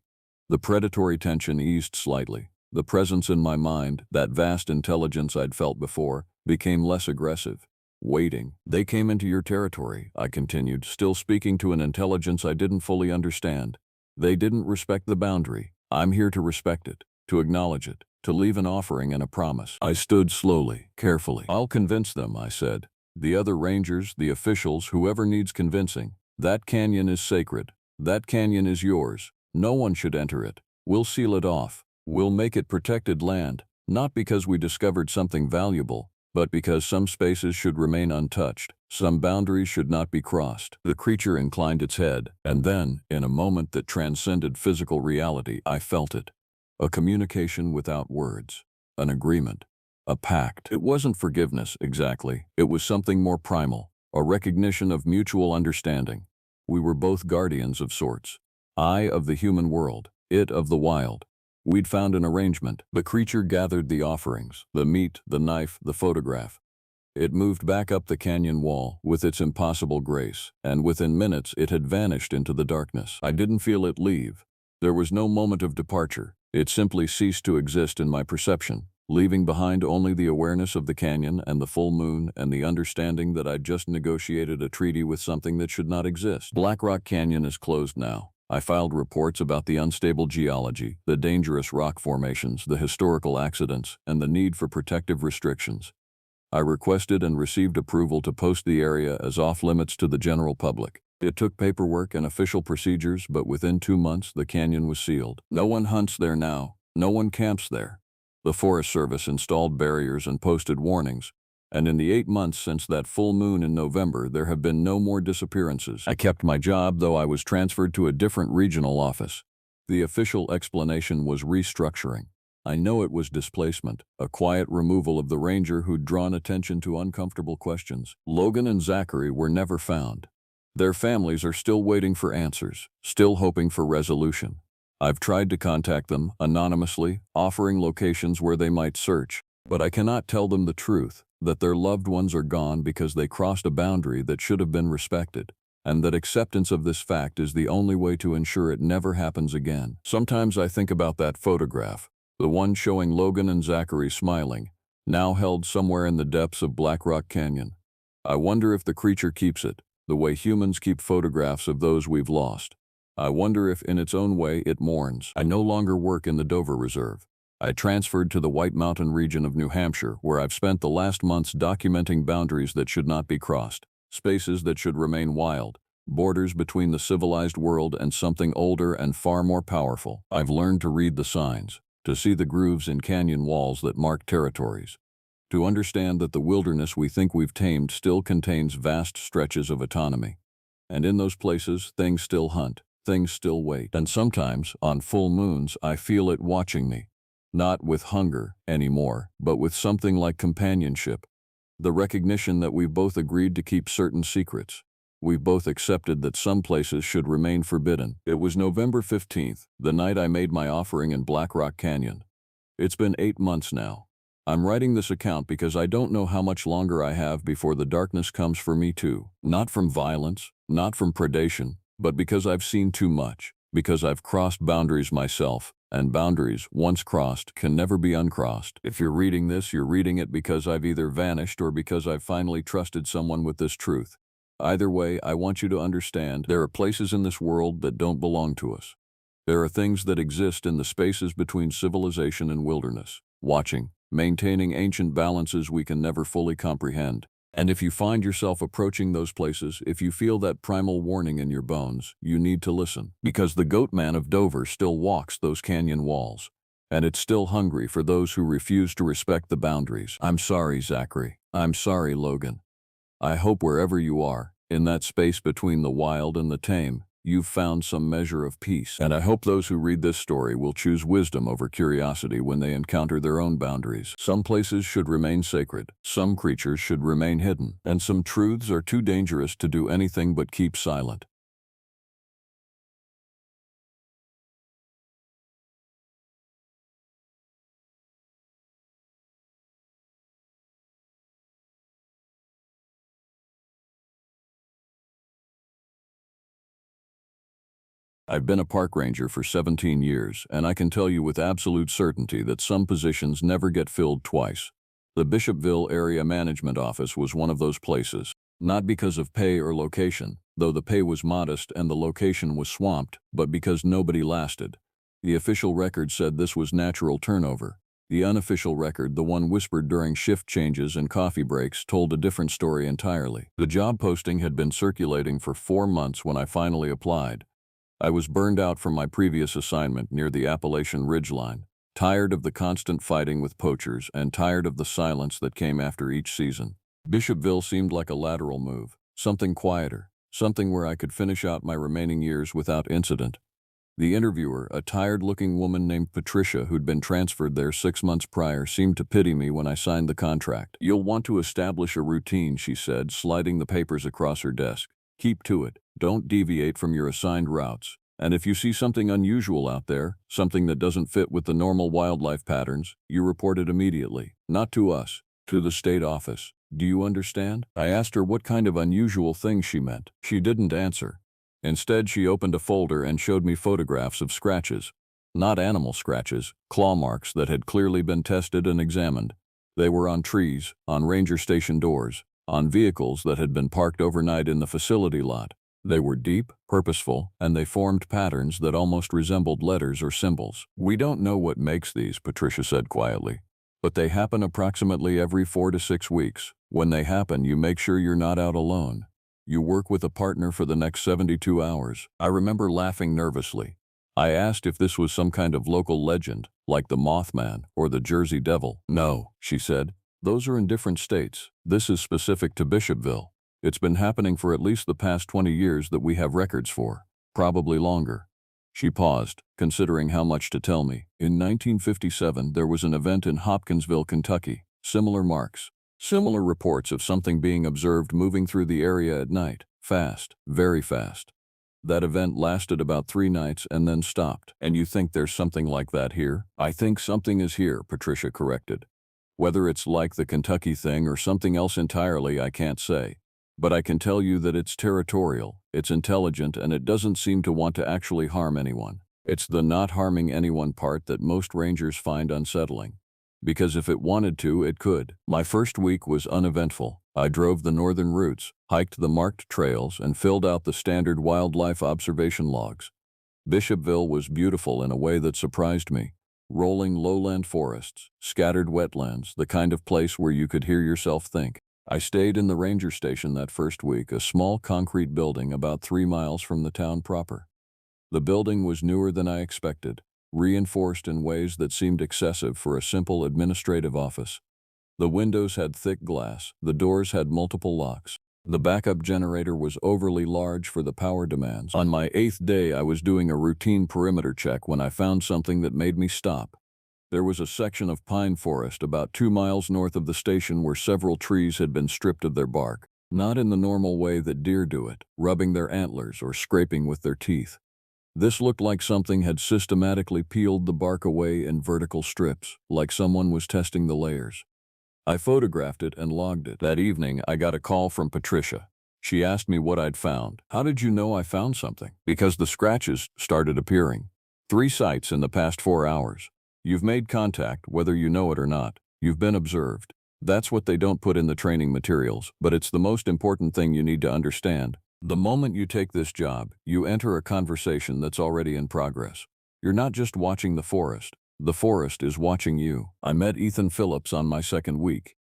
The predatory tension eased slightly. The presence in my mind, that vast intelligence I'd felt before, became less aggressive. "Waiting. They came into your territory," I continued, still speaking to an intelligence I didn't fully understand. "They didn't respect the boundary. I'm here to respect it, to acknowledge it, to leave an offering and a promise." I stood slowly, carefully. "I'll convince them," I said. "The other rangers, the officials, whoever needs convincing. That canyon is sacred. That canyon is yours. No one should enter it. We'll seal it off. We'll make it protected land, not because we discovered something valuable, but because some spaces should remain untouched. Some boundaries should not be crossed." The creature inclined its head, and then, in a moment that transcended physical reality, I felt it. A communication without words. An agreement. A pact. It wasn't forgiveness, exactly. It was something more primal. A recognition of mutual understanding. We were both guardians of sorts. I of the human world, it of the wild. We'd found an arrangement. The creature gathered the offerings, the meat, the knife, the photograph. It moved back up the canyon wall with its impossible grace, and within minutes it had vanished into the darkness. I didn't feel it leave. There was no moment of departure. It simply ceased to exist in my perception, leaving behind only the awareness of the canyon and the full moon and the understanding that I'd just negotiated a treaty with something that should not exist. Black Rock Canyon is closed now. I filed reports about the unstable geology, the dangerous rock formations, the historical accidents, and the need for protective restrictions. I requested and received approval to post the area as off-limits to the general public. It took paperwork and official procedures, but within 2 months the canyon was sealed. No one hunts there now. No one camps there. The Forest Service installed barriers and posted warnings, and in the 8 months since that full moon in November, there have been no more disappearances. I kept my job, though I was transferred to a different regional office. The official explanation was restructuring. I know it was displacement, a quiet removal of the ranger who'd drawn attention to uncomfortable questions. Logan and Zachary were never found. Their families are still waiting for answers, still hoping for resolution. I've tried to contact them anonymously, offering locations where they might search, but I cannot tell them the truth, that their loved ones are gone because they crossed a boundary that should have been respected, and that acceptance of this fact is the only way to ensure it never happens again. Sometimes I think about that photograph, the one showing Logan and Zachary smiling, now held somewhere in the depths of Black Rock Canyon. I wonder if the creature keeps it, the way humans keep photographs of those we've lost. I wonder if in its own way it mourns. I no longer work in the Dover Reserve. I transferred to the White Mountain region of New Hampshire, where I've spent the last months documenting boundaries that should not be crossed, spaces that should remain wild, borders between the civilized world and something older and far more powerful. I've learned to read the signs, to see the grooves in canyon walls that mark territories, to understand that the wilderness we think we've tamed still contains vast stretches of autonomy. And in those places, things still hunt, things still wait. And sometimes, on full moons, I feel it watching me. Not with hunger anymore, but with something like companionship. The recognition that we've both agreed to keep certain secrets. We've both accepted that some places should remain forbidden. It was November 15th, the night I made my offering in Black Rock Canyon. It's been 8 months now. I'm writing this account because I don't know how much longer I have before the darkness comes for me too. Not from violence, not from predation, but because I've seen too much, because I've crossed boundaries myself, and boundaries, once crossed, can never be uncrossed. If you're reading this, you're reading it because I've either vanished or because I've finally trusted someone with this truth. Either way, I want you to understand there are places in this world that don't belong to us. There are things that exist in the spaces between civilization and wilderness, watching, maintaining ancient balances we can never fully comprehend. And if you find yourself approaching those places, if you feel that primal warning in your bones, you need to listen. Because the goat man of Dover still walks those canyon walls. And it's still hungry for those who refuse to respect the boundaries. I'm sorry, Zachary. I'm sorry, Logan. I hope wherever you are, in that space between the wild and the tame, you've found some measure of peace. And I hope those who read this story will choose wisdom over curiosity when they encounter their own boundaries. Some places should remain sacred, some creatures should remain hidden, and some truths are too dangerous to do anything but keep silent. I've been a park ranger for 17 years, and I can tell you with absolute certainty that some positions never get filled twice. The Bishopville Area Management Office was one of those places. Not because of pay or location, though the pay was modest and the location was swamped, but because nobody lasted. The official record said this was natural turnover. The unofficial record, the one whispered during shift changes and coffee breaks, told a different story entirely. The job posting had been circulating for 4 months when I finally applied. I was burned out from my previous assignment near the Appalachian Ridgeline, tired of the constant fighting with poachers and tired of the silence that came after each season. Bishopville seemed like a lateral move, something quieter, something where I could finish out my remaining years without incident. The interviewer, a tired-looking woman named Patricia who'd been transferred there 6 months prior, seemed to pity me when I signed the contract. "You'll want to establish a routine," she said, sliding the papers across her desk. "Keep to it. Don't deviate from your assigned routes. And if you see something unusual out there, something that doesn't fit with the normal wildlife patterns, you report it immediately. Not to us, to the state office. Do you understand?" I asked her what kind of unusual thing she meant. She didn't answer. Instead, she opened a folder and showed me photographs of scratches. Not animal scratches, claw marks that had clearly been tested and examined. They were on trees, on ranger station doors, on vehicles that had been parked overnight in the facility lot. They were deep, purposeful, and they formed patterns that almost resembled letters or symbols. "We don't know what makes these," Patricia said quietly, "but they happen approximately every 4 to 6 weeks. When they happen, you make sure you're not out alone. You work with a partner for the next 72 hours. I remember laughing nervously. I asked if this was some kind of local legend, like the Mothman or the Jersey Devil. "No," she said. "Those are in different states. This is specific to Bishopville. It's been happening for at least the past 20 years that we have records for, probably longer." She paused, considering how much to tell me. "In 1957, there was an event in Hopkinsville, Kentucky. Similar marks. Similar reports of something being observed moving through the area at night. Fast, very fast. That event lasted about 3 nights and then stopped. And you think there's something like that here?" "I think something is here," Patricia corrected. "Whether it's like the Kentucky thing or something else entirely, I can't say. But I can tell you that it's territorial, it's intelligent, and it doesn't seem to want to actually harm anyone. It's the not harming anyone part that most rangers find unsettling. Because if it wanted to, it could. My first week was uneventful. I drove the northern routes, hiked the marked trails, and filled out the standard wildlife observation logs. Bishopville was beautiful in a way that surprised me. Rolling lowland forests, scattered wetlands, the kind of place where you could hear yourself think. I stayed in the ranger station that first week, a small concrete building about 3 miles from the town proper. The building was newer than I expected, reinforced in ways that seemed excessive for a simple administrative office. The windows had thick glass, the doors had multiple locks. The backup generator was overly large for the power demands. On my 8th day, I was doing a routine perimeter check when I found something that made me stop. There was a section of pine forest about 2 miles north of the station where several trees had been stripped of their bark, not in the normal way that deer do it, rubbing their antlers or scraping with their teeth. This looked like something had systematically peeled the bark away in vertical strips, like someone was testing the layers. I photographed it and logged it. That evening, I got a call from Patricia. She asked me what I'd found. How did you know I found something? Because the scratches started appearing. 3 sites in the past 4 hours. You've made contact, whether you know it or not. You've been observed. That's what they don't put in the training materials, but it's the most important thing you need to understand. The moment you take this job, you enter a conversation that's already in progress. You're not just watching the forest is watching you. I met Ethan Phillips on my 2nd week.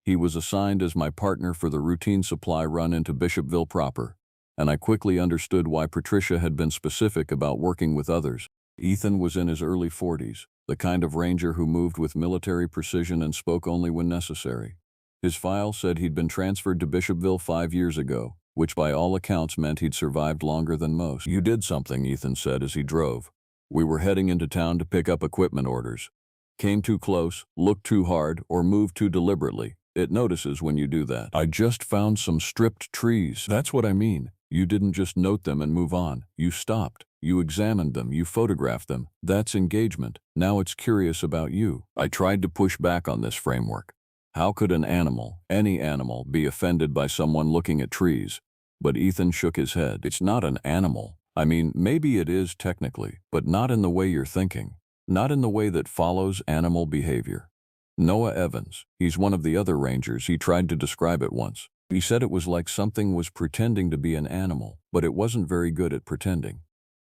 He was assigned as my partner for the routine supply run into Bishopville proper, and I quickly understood why Patricia had been specific about working with others. Ethan was in his early 40s, the kind of ranger who moved with military precision and spoke only when necessary. His file said he'd been transferred to Bishopville 5 years ago, which by all accounts meant he'd survived longer than most. You did something, Ethan said as he drove. We were heading into town to pick up equipment orders. Came too close, looked too hard, or moved too deliberately. It notices when you do that. I just found some stripped trees. That's what I mean. You didn't just note them and move on. You stopped. You examined them. You photographed them. That's engagement. Now it's curious about you. I tried to push back on this framework. How could an animal, any animal, be offended by someone looking at trees? But Ethan shook his head. It's not an animal. I mean, maybe it is technically, but not in the way you're thinking. Not in the way that follows animal behavior. Noah Evans, he's one of the other rangers, he tried to describe it once. He said it was like something was pretending to be an animal, but it wasn't very good at pretending.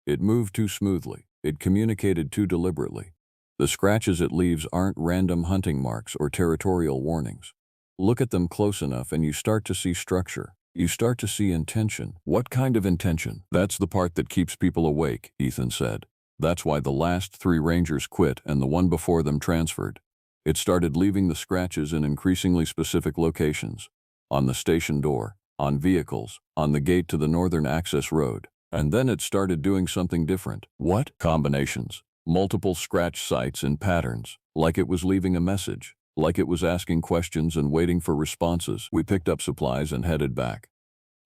It moved too smoothly. It communicated too deliberately. The scratches it leaves aren't random hunting marks or territorial warnings. Look at them close enough and you start to see structure. You start to see intention. What kind of intention? That's the part that keeps people awake, Ethan said. That's why the last 3 rangers quit and the one before them transferred. It started leaving the scratches in increasingly specific locations. On the station door, on vehicles, on the gate to the northern access road. And then it started doing something different. What? Combinations. Multiple scratch sites in patterns. Like it was leaving a message. Like it was asking questions and waiting for responses. We picked up supplies and headed back.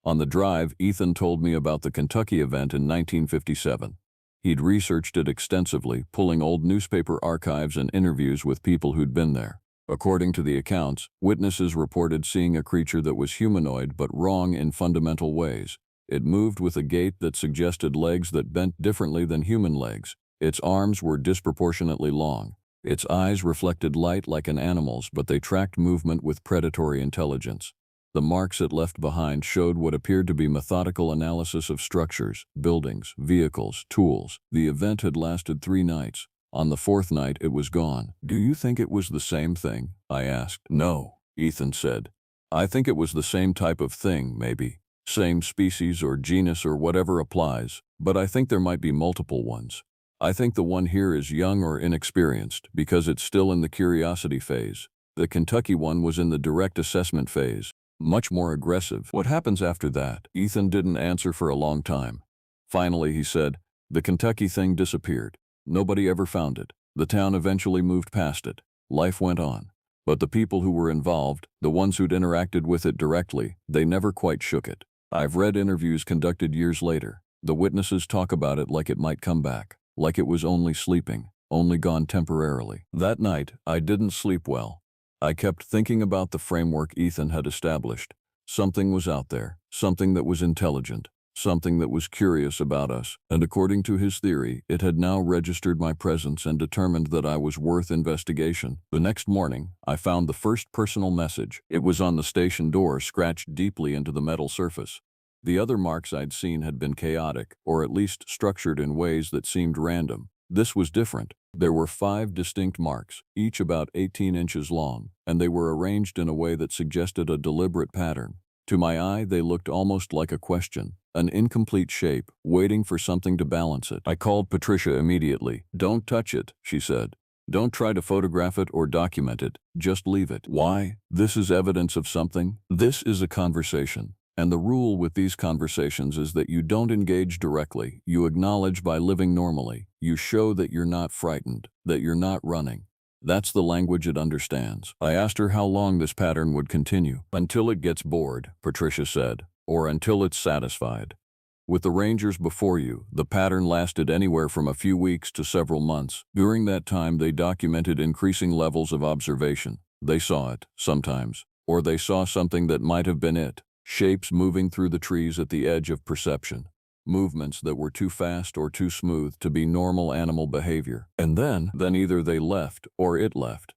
On the drive, Ethan told me about the Kentucky event in 1957. He'd researched it extensively, pulling old newspaper archives and interviews with people who'd been there. According to the accounts, witnesses reported seeing a creature that was humanoid but wrong in fundamental ways. It moved with a gait that suggested legs that bent differently than human legs. Its arms were disproportionately long. Its eyes reflected light like an animal's, but they tracked movement with predatory intelligence. The marks it left behind showed what appeared to be methodical analysis of structures, buildings, vehicles, tools. The event had lasted 3 nights. On the 4th night, it was gone. Do you think it was the same thing? I asked. No, Ethan said. I think it was the same type of thing, maybe. Same species or genus or whatever applies, but I think there might be multiple ones. I think the one here is young or inexperienced because it's still in the curiosity phase. The Kentucky one was in the direct assessment phase, much more aggressive. What happens after that? Ethan didn't answer for a long time. Finally, he said, the Kentucky thing disappeared. Nobody ever found it. The town eventually moved past it. Life went on. But the people who were involved, the ones who'd interacted with it directly, they never quite shook it. I've read interviews conducted years later. The witnesses talk about it like it might come back. Like it was only sleeping, only gone temporarily. That night, I didn't sleep well. I kept thinking about the framework Ethan had established. Something was out there, something that was intelligent, something that was curious about us, and according to his theory, it had now registered my presence and determined that I was worth investigation. The next morning, I found the first personal message. It was on the station door, scratched deeply into the metal surface. The other marks I'd seen had been chaotic, or at least structured in ways that seemed random. This was different. There were 5 distinct marks, each about 18 inches long, and they were arranged in a way that suggested a deliberate pattern. To my eye, they looked almost like a question, an incomplete shape, waiting for something to balance it. I called Patricia immediately. "Don't touch it," she said. "Don't try to photograph it or document it. Just leave it." Why? This is evidence of something. This is a conversation. And the rule with these conversations is that you don't engage directly. You acknowledge by living normally. You show that you're not frightened, that you're not running. That's the language it understands. I asked her how long this pattern would continue. "Until it gets bored," Patricia said, "or until it's satisfied. With the rangers before you, the pattern lasted anywhere from a few weeks to several months. During that time, they documented increasing levels of observation. They saw it, sometimes, or they saw something that might have been it. Shapes moving through the trees at the edge of perception. Movements that were too fast or too smooth to be normal animal behavior. And then either they left or it left.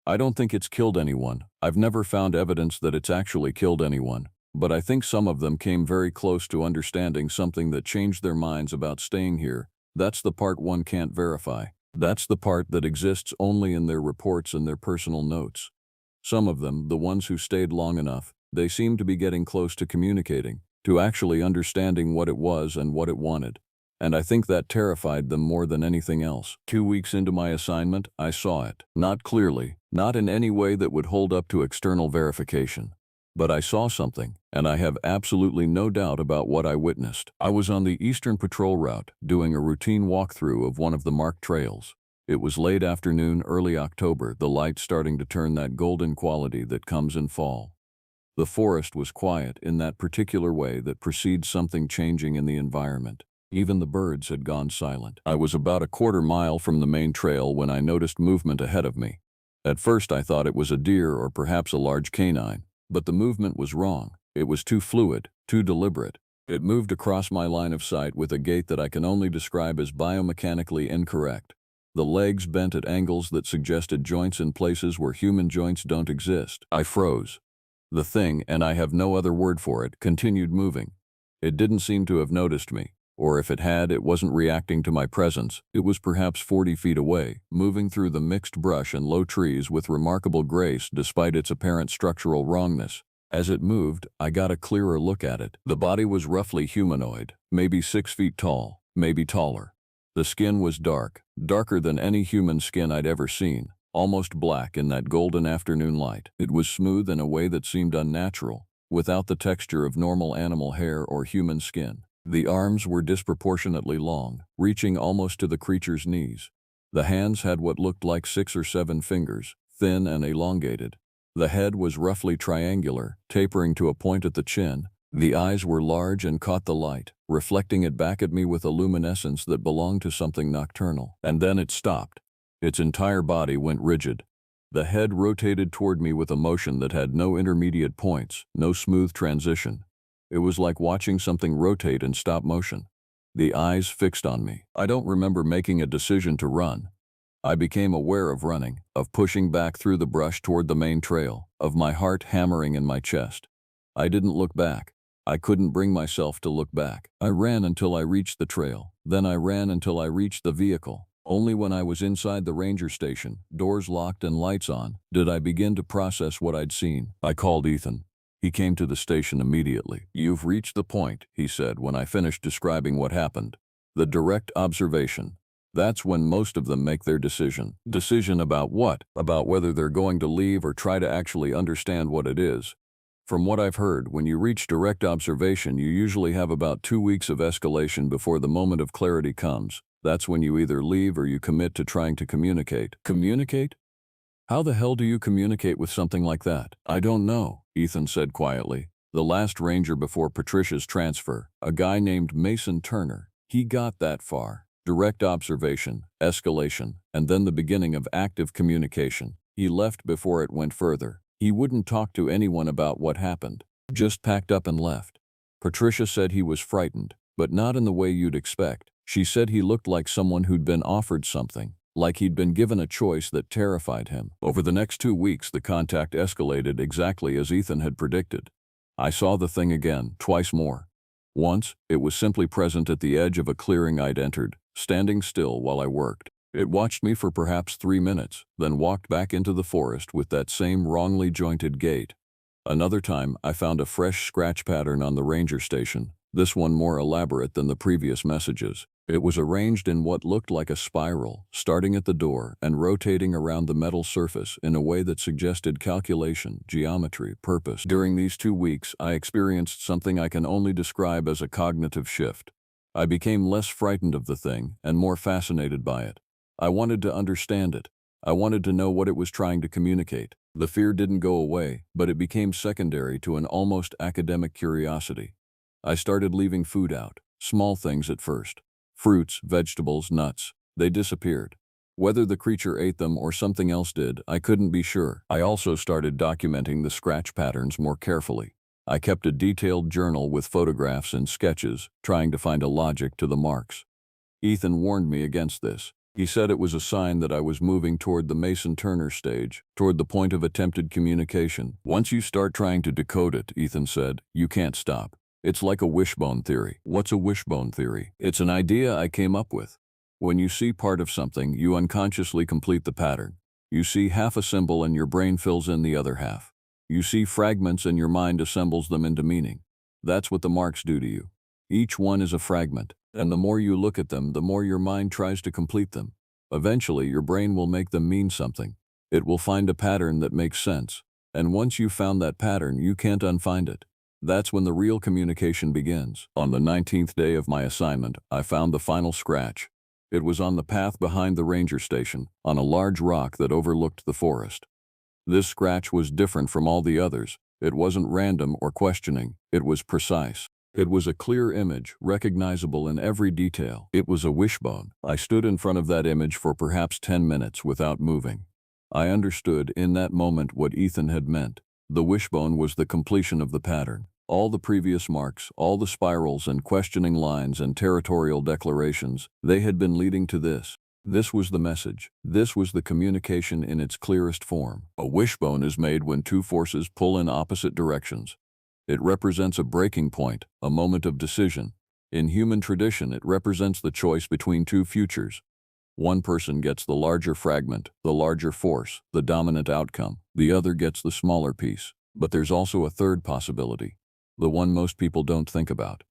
I don't think it's killed anyone. I've never found evidence that it's actually killed anyone. But I think some of them came very close to understanding something that changed their minds about staying here. That's the part one can't verify. That's the part that exists only in their reports and their personal notes. Some of them, the ones who stayed long enough, they seemed to be getting close to communicating, to actually understanding what it was and what it wanted. And I think that terrified them more than anything else. 2 weeks into my assignment, I saw it. Not clearly, not in any way that would hold up to external verification. But I saw something, and I have absolutely no doubt about what I witnessed. I was on the Eastern Patrol route, doing a routine walkthrough of one of the marked trails. It was late afternoon, early October, the light starting to turn that golden quality that comes in fall. The forest was quiet in that particular way that precedes something changing in the environment. Even the birds had gone silent. I was about a quarter mile from the main trail when I noticed movement ahead of me. At first I thought it was a deer or perhaps a large canine, but the movement was wrong. It was too fluid, too deliberate. It moved across my line of sight with a gait that I can only describe as biomechanically incorrect. The legs bent at angles that suggested joints in places where human joints don't exist. I froze. The thing, and I have no other word for it, continued moving. It didn't seem to have noticed me, or if it had, it wasn't reacting to my presence. It was perhaps 40 feet away, moving through the mixed brush and low trees with remarkable grace despite its apparent structural wrongness. As it moved, I got a clearer look at it. The body was roughly humanoid, maybe 6 feet tall, maybe taller. The skin was dark, darker than any human skin I'd ever seen. Almost black in that golden afternoon light. It was smooth in a way that seemed unnatural, without the texture of normal animal hair or human skin. The arms were disproportionately long, reaching almost to the creature's knees. The hands had what looked like 6 or 7 fingers, thin and elongated. The head was roughly triangular, tapering to a point at the chin. The eyes were large and caught the light, reflecting it back at me with a luminescence that belonged to something nocturnal. And then it stopped. Its entire body went rigid. The head rotated toward me with a motion that had no intermediate points, no smooth transition. It was like watching something rotate in stop motion. The eyes fixed on me. I don't remember making a decision to run. I became aware of running, of pushing back through the brush toward the main trail, of my heart hammering in my chest. I didn't look back. I couldn't bring myself to look back. I ran until I reached the trail. Then I ran until I reached the vehicle. Only when I was inside the ranger station, doors locked and lights on, did I begin to process what I'd seen. I called Ethan. He came to the station immediately. "You've reached the point," he said when I finished describing what happened. "The direct observation. That's when most of them make their decision." Decision about what? About whether they're going to leave or try to actually understand what it is. From what I've heard, when you reach direct observation, you usually have about 2 weeks of escalation before the moment of clarity comes. That's when you either leave or you commit to trying to communicate. Communicate? How the hell do you communicate with something like that? "I don't know," Ethan said quietly. "The last ranger before Patricia's transfer, a guy named Mason Turner, he got that far. Direct observation, escalation, and then the beginning of active communication. He left before it went further. He wouldn't talk to anyone about what happened. Just packed up and left. Patricia said he was frightened, but not in the way you'd expect. She said he looked like someone who'd been offered something, like he'd been given a choice that terrified him. Over the next 2 weeks, the contact escalated exactly as Ethan had predicted. I saw the thing again, twice more. Once, it was simply present at the edge of a clearing I'd entered, standing still while I worked. It watched me for perhaps 3 minutes, then walked back into the forest with that same wrongly jointed gait. Another time, I found a fresh scratch pattern on the ranger station, this one more elaborate than the previous messages. It was arranged in what looked like a spiral, starting at the door and rotating around the metal surface in a way that suggested calculation, geometry, purpose. During these 2 weeks, I experienced something I can only describe as a cognitive shift. I became less frightened of the thing and more fascinated by it. I wanted to understand it. I wanted to know what it was trying to communicate. The fear didn't go away, but it became secondary to an almost academic curiosity. I started leaving food out, small things at first. Fruits, vegetables, nuts. They disappeared. Whether the creature ate them or something else did, I couldn't be sure. I also started documenting the scratch patterns more carefully. I kept a detailed journal with photographs and sketches, trying to find a logic to the marks. Ethan warned me against this. He said it was a sign that I was moving toward the Mason-Turner stage, toward the point of attempted communication. Once you start trying to decode it, Ethan said, you can't stop. It's like a wishbone theory. What's a wishbone theory? It's an idea I came up with. When you see part of something, you unconsciously complete the pattern. You see half a symbol and your brain fills in the other half. You see fragments and your mind assembles them into meaning. That's what the marks do to you. Each one is a fragment, and the more you look at them, the more your mind tries to complete them. Eventually, your brain will make them mean something. It will find a pattern that makes sense. And once you've found that pattern, you can't unfind it. That's when the real communication begins. On the 19th day of my assignment, I found the final scratch. It was on the path behind the ranger station, on a large rock that overlooked the forest. This scratch was different from all the others. It wasn't random or questioning. It was precise. It was a clear image, recognizable in every detail. It was a wishbone. I stood in front of that image for perhaps 10 minutes without moving. I understood in that moment what Ethan had meant. The wishbone was the completion of the pattern. All the previous marks, all the spirals and questioning lines and territorial declarations, they had been leading to this. This was the message. This was the communication in its clearest form. A wishbone is made when two forces pull in opposite directions. It represents a breaking point, a moment of decision. In human tradition, it represents the choice between two futures. One person gets the larger fragment, the larger force, the dominant outcome. The other gets the smaller piece. But there's also a third possibility, the one most people don't think about.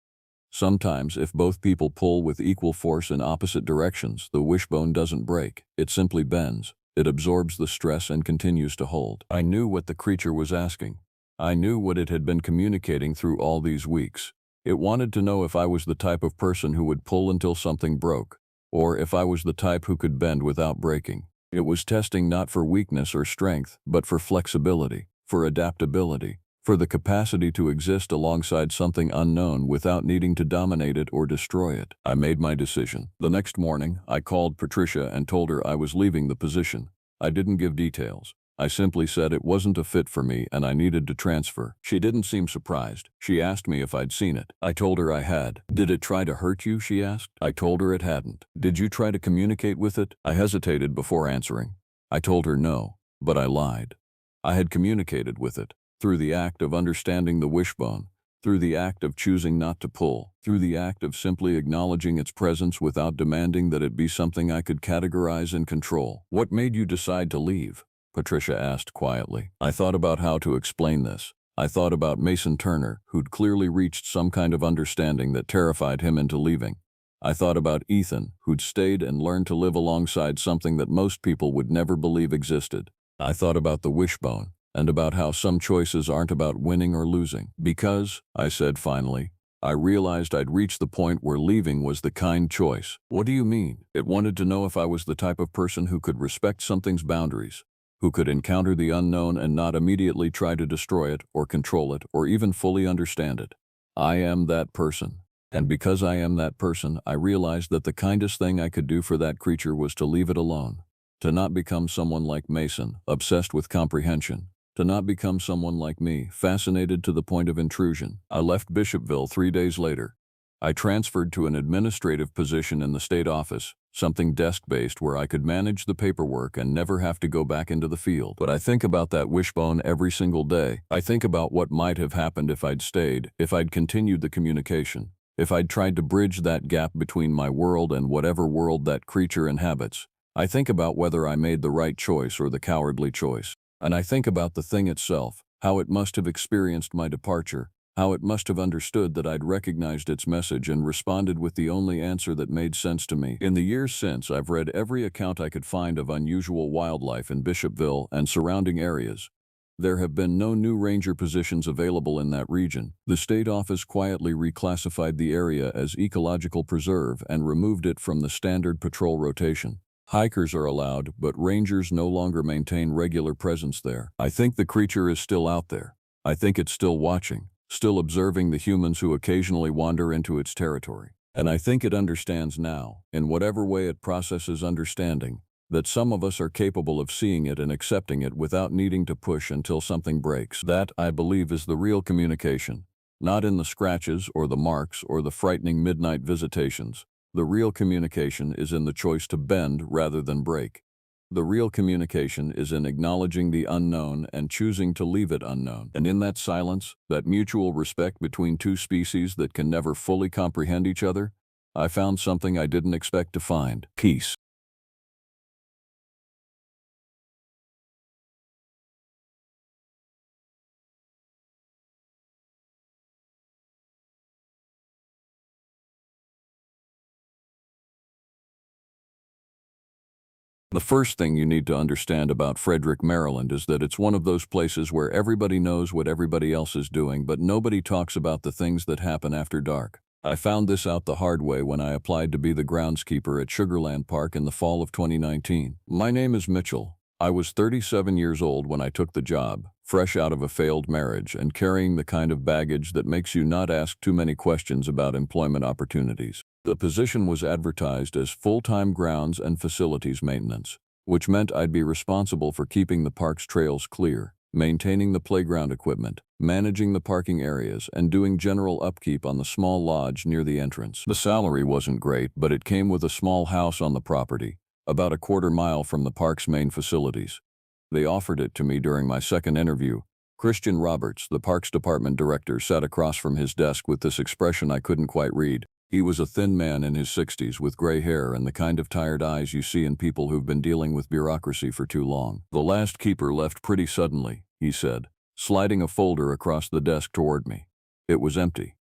Sometimes, if both people pull with equal force in opposite directions, the wishbone doesn't break. It simply bends. It absorbs the stress and continues to hold. I knew what the creature was asking. I knew what it had been communicating through all these weeks. It wanted to know if I was the type of person who would pull until something broke, or if I was the type who could bend without breaking. It was testing not for weakness or strength, but for flexibility, for adaptability, for the capacity to exist alongside something unknown without needing to dominate it or destroy it. I made my decision. The next morning, I called Patricia and told her I was leaving the position. I didn't give details. I simply said it wasn't a fit for me and I needed to transfer. She didn't seem surprised. She asked me if I'd seen it. I told her I had. Did it try to hurt you? She asked. I told her it hadn't. Did you try to communicate with it? I hesitated before answering. I told her no, but I lied. I had communicated with it, through the act of understanding the wishbone, through the act of choosing not to pull, through the act of simply acknowledging its presence without demanding that it be something I could categorize and control. What made you decide to leave? Patricia asked quietly. I thought about how to explain this. I thought about Mason-Turner, who'd clearly reached some kind of understanding that terrified him into leaving. I thought about Ethan, who'd stayed and learned to live alongside something that most people would never believe existed. I thought about the wishbone, and about how some choices aren't about winning or losing. Because, I said finally, I realized I'd reached the point where leaving was the kind choice. What do you mean? It wanted to know if I was the type of person who could respect something's boundaries, who could encounter the unknown and not immediately try to destroy it or control it or even fully understand it. I am that person. And because I am that person, I realized that the kindest thing I could do for that creature was to leave it alone, to not become someone like Mason, obsessed with comprehension, to not become someone like me, fascinated to the point of intrusion. I left Bishopville 3 days later. I transferred to an administrative position in the state office, something desk-based where I could manage the paperwork and never have to go back into the field. But I think about that wishbone every single day. I think about what might have happened if I'd stayed, if I'd continued the communication, if I'd tried to bridge that gap between my world and whatever world that creature inhabits. I think about whether I made the right choice or the cowardly choice. And I think about the thing itself, how it must have experienced my departure, how it must have understood that I'd recognized its message and responded with the only answer that made sense to me. In the years since, I've read every account I could find of unusual wildlife in Bishopville and surrounding areas. There have been no new ranger positions available in that region. The state office quietly reclassified the area as ecological preserve and removed it from the standard patrol rotation. Hikers are allowed, but rangers no longer maintain regular presence there. I think the creature is still out there. I think it's still watching, still observing the humans who occasionally wander into its territory. And I think it understands now, in whatever way it processes understanding, that some of us are capable of seeing it and accepting it without needing to push until something breaks. That, I believe, is the real communication. Not in the scratches or the marks or the frightening midnight visitations. The real communication is in the choice to bend rather than break. The real communication is in acknowledging the unknown and choosing to leave it unknown. And in that silence, that mutual respect between two species that can never fully comprehend each other, I found something I didn't expect to find: peace. The first thing you need to understand about Frederick, Maryland is that it's one of those places where everybody knows what everybody else is doing, but nobody talks about the things that happen after dark. I found this out the hard way when I applied to be the groundskeeper at Sugarland Park in the fall of 2019. My name is Mitchell. I was 37 years old when I took the job, fresh out of a failed marriage and carrying the kind of baggage that makes you not ask too many questions about employment opportunities. The position was advertised as full-time grounds and facilities maintenance, which meant I'd be responsible for keeping the park's trails clear, maintaining the playground equipment, managing the parking areas, and doing general upkeep on the small lodge near the entrance. The salary wasn't great, but it came with a small house on the property, about a quarter-mile from the park's main facilities. They offered it to me during my second interview. Christian Roberts, the Parks Department director, sat across from his desk with this expression I couldn't quite read. He was a thin man in his 60s with gray hair and the kind of tired eyes you see in people who've been dealing with bureaucracy for too long. "The last keeper left pretty suddenly," he said, sliding a folder across the desk toward me. It was empty.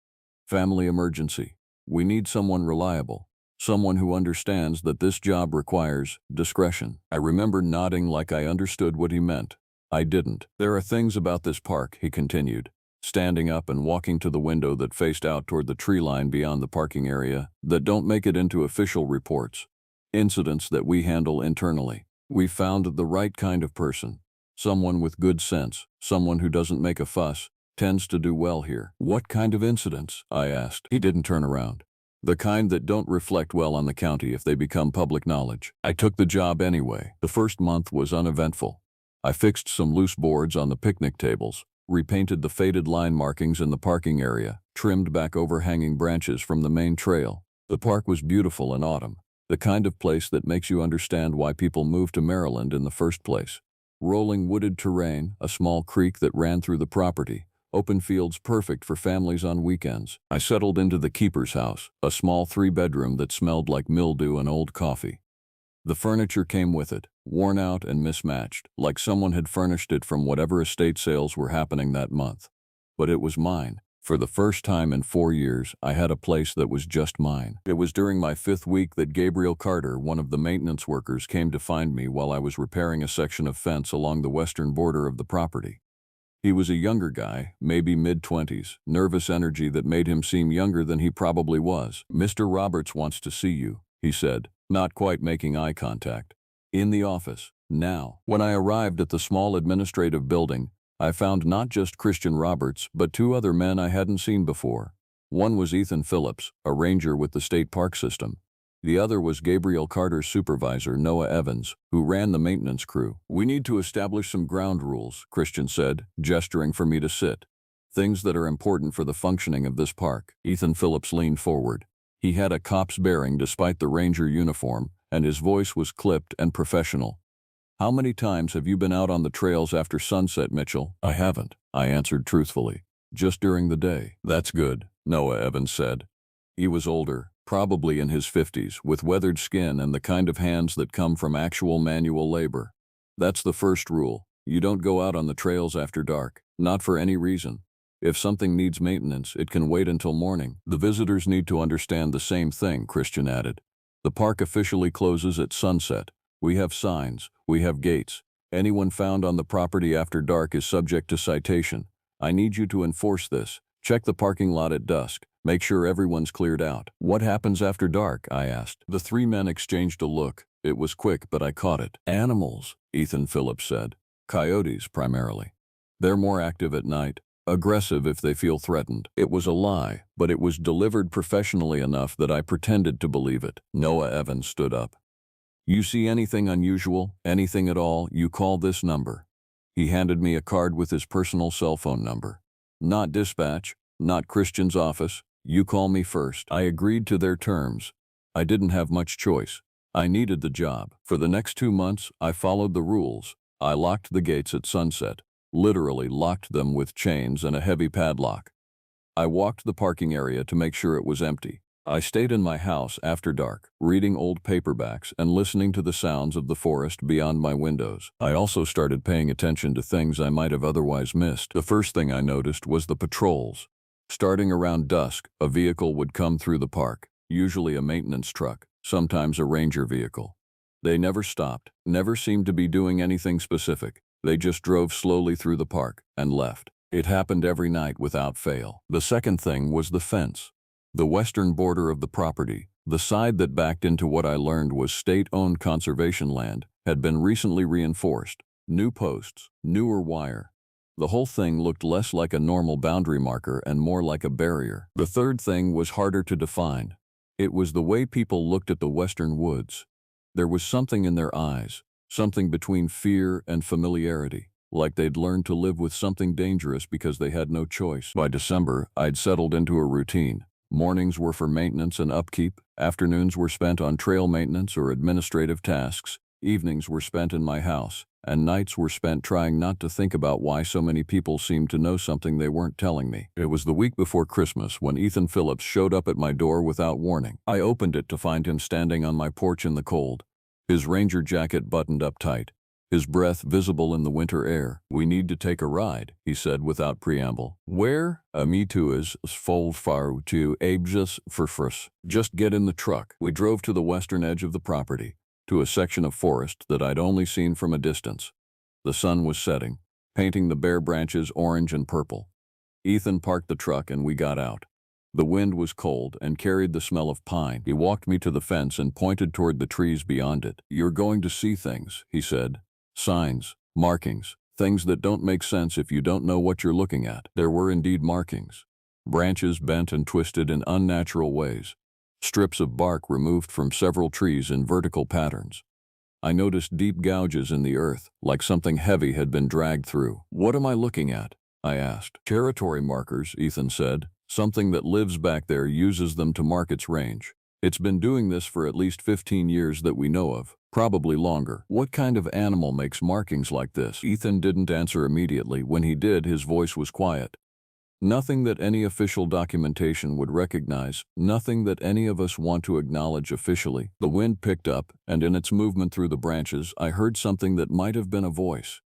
"Family emergency. We need someone reliable. Someone who understands that this job requires discretion." I remember nodding like I understood what he meant. I didn't. "There are things about this park," he continued, standing up and walking to the window that faced out toward the tree line beyond the parking area, "that don't make it into official reports. Incidents that we handle internally. We found the right kind of person. Someone with good sense, someone who doesn't make a fuss, tends to do well here." "What kind of incidents?" I asked. He didn't turn around. "The kind that don't reflect well on the county if they become public knowledge." I took the job anyway. The first month was uneventful. I fixed some loose boards on the picnic tables, repainted the faded line markings in the parking area, trimmed back overhanging branches from the main trail. The park was beautiful in autumn, the kind of place that makes you understand why people move to Maryland in the first place. Rolling wooded terrain, a small creek that ran through the property, open fields perfect for families on weekends. I settled into the keeper's house, a small 3-bedroom that smelled like mildew and old coffee. The furniture came with it, worn out and mismatched, like someone had furnished it from whatever estate sales were happening that month. But it was mine. For the first time in 4 years, I had a place that was just mine. It was during my 5th week that Gabriel Carter, one of the maintenance workers, came to find me while I was repairing a section of fence along the western border of the property. He was a younger guy, maybe mid-20s, nervous energy that made him seem younger than he probably was. "Mr. Roberts wants to see you," he said, not quite making eye contact. "In the office, now." When I arrived at the small administrative building, I found not just Christian Roberts, but 2 other men I hadn't seen before. One was Ethan Phillips, a ranger with the state park system. The other was Gabriel Carter's supervisor, Noah Evans, who ran the maintenance crew. "We need to establish some ground rules," Christian said, gesturing for me to sit. "Things that are important for the functioning of this park." Ethan Phillips leaned forward. He had a cop's bearing despite the ranger uniform, and his voice was clipped and professional. "How many times have you been out on the trails after sunset, Mitchell?" "I haven't," I answered truthfully. "Just during the day." "That's good," Noah Evans said. He was older, probably in his 50s, with weathered skin and the kind of hands that come from actual manual labor. "That's the first rule. You don't go out on the trails after dark, not for any reason. If something needs maintenance, it can wait until morning." "The visitors need to understand the same thing," Christian added. "The park officially closes at sunset. We have signs, we have gates. Anyone found on the property after dark is subject to citation. I need you to enforce this. Check the parking lot at dusk. Make sure everyone's cleared out." "What happens after dark?" I asked. The three men exchanged a look. It was quick, but I caught it. "Animals," Ethan Phillips said. "Coyotes, primarily. They're more active at night, aggressive if they feel threatened." It was a lie, but it was delivered professionally enough that I pretended to believe it. Noah Evans stood up. "You see anything unusual, anything at all, you call this number." He handed me a card with his personal cell phone number. "Not dispatch, not Christian's office. You call me first." I agreed to their terms. I didn't have much choice. I needed the job. For the next 2 months, I followed the rules. I locked the gates at sunset, literally locked them with chains and a heavy padlock. I walked the parking area to make sure it was empty. I stayed in my house after dark, reading old paperbacks and listening to the sounds of the forest beyond my windows. I also started paying attention to things I might have otherwise missed. The first thing I noticed was the patrols. Starting around dusk, a vehicle would come through the park, usually a maintenance truck, sometimes a ranger vehicle. They never stopped, never seemed to be doing anything specific. They just drove slowly through the park and left. It happened every night without fail. The second thing was the fence. The western border of the property, the side that backed into what I learned was state-owned conservation land, had been recently reinforced. New posts, newer wire. The whole thing looked less like a normal boundary marker and more like a barrier. The third thing was harder to define. It was the way people looked at the western woods. There was something in their eyes, something between fear and familiarity, like they'd learned to live with something dangerous because they had no choice. By December, I'd settled into a routine. Mornings were for maintenance and upkeep, afternoons were spent on trail maintenance or administrative tasks, evenings were spent in my house, and nights were spent trying not to think about why so many people seemed to know something they weren't telling me. It was the week before Christmas when Ethan Phillips showed up at my door without warning. I opened it to find him standing on my porch in the cold, his ranger jacket buttoned up tight, his breath visible in the winter air. "We need to take a ride," he said without preamble. "Where?" "Me too is fold far to abjus for first. Just get in the truck." We drove to the western edge of the property, to a section of forest that I'd only seen from a distance. The sun was setting, painting the bare branches orange and purple. Ethan parked the truck and we got out. The wind was cold and carried the smell of pine. He walked me to the fence and pointed toward the trees beyond it. "You're going to see things," he said. "Signs, markings, things that don't make sense if you don't know what you're looking at." There were indeed markings. Branches bent and twisted in unnatural ways. Strips of bark removed from several trees in vertical patterns. I noticed deep gouges in the earth, like something heavy had been dragged through. "What am I looking at?" I asked. "Territory markers," Ethan said. "Something that lives back there uses them to mark its range. It's been doing this for at least 15 years that we know of, probably longer." "What kind of animal makes markings like this?" Ethan didn't answer immediately. When he did, his voice was quiet. "Nothing that any official documentation would recognize, nothing that any of us want to acknowledge officially." The wind picked up, and in its movement through the branches, I heard something that might have been a voice.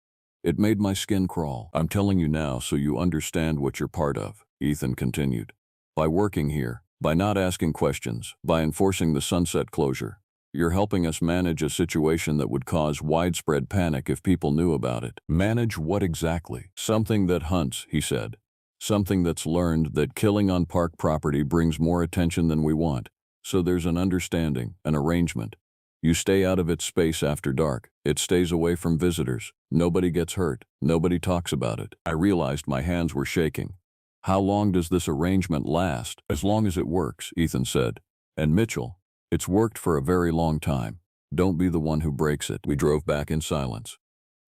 It made my skin crawl. "I'm telling you now so you understand what you're part of," Ethan continued. "By working here, by not asking questions, by enforcing the sunset closure, you're helping us manage a situation that would cause widespread panic if people knew about it." "Manage what exactly?" "Something that hunts," he said. "Something that's learned that killing on park property brings more attention than we want. So there's an understanding, an arrangement. You stay out of its space after dark. It stays away from visitors. Nobody gets hurt. Nobody talks about it." I realized my hands were shaking. "How long does this arrangement last?" "As long as it works," Ethan said. "And Mitchell, It's worked for a very long time. Don't be the one who breaks it." We drove back in silence.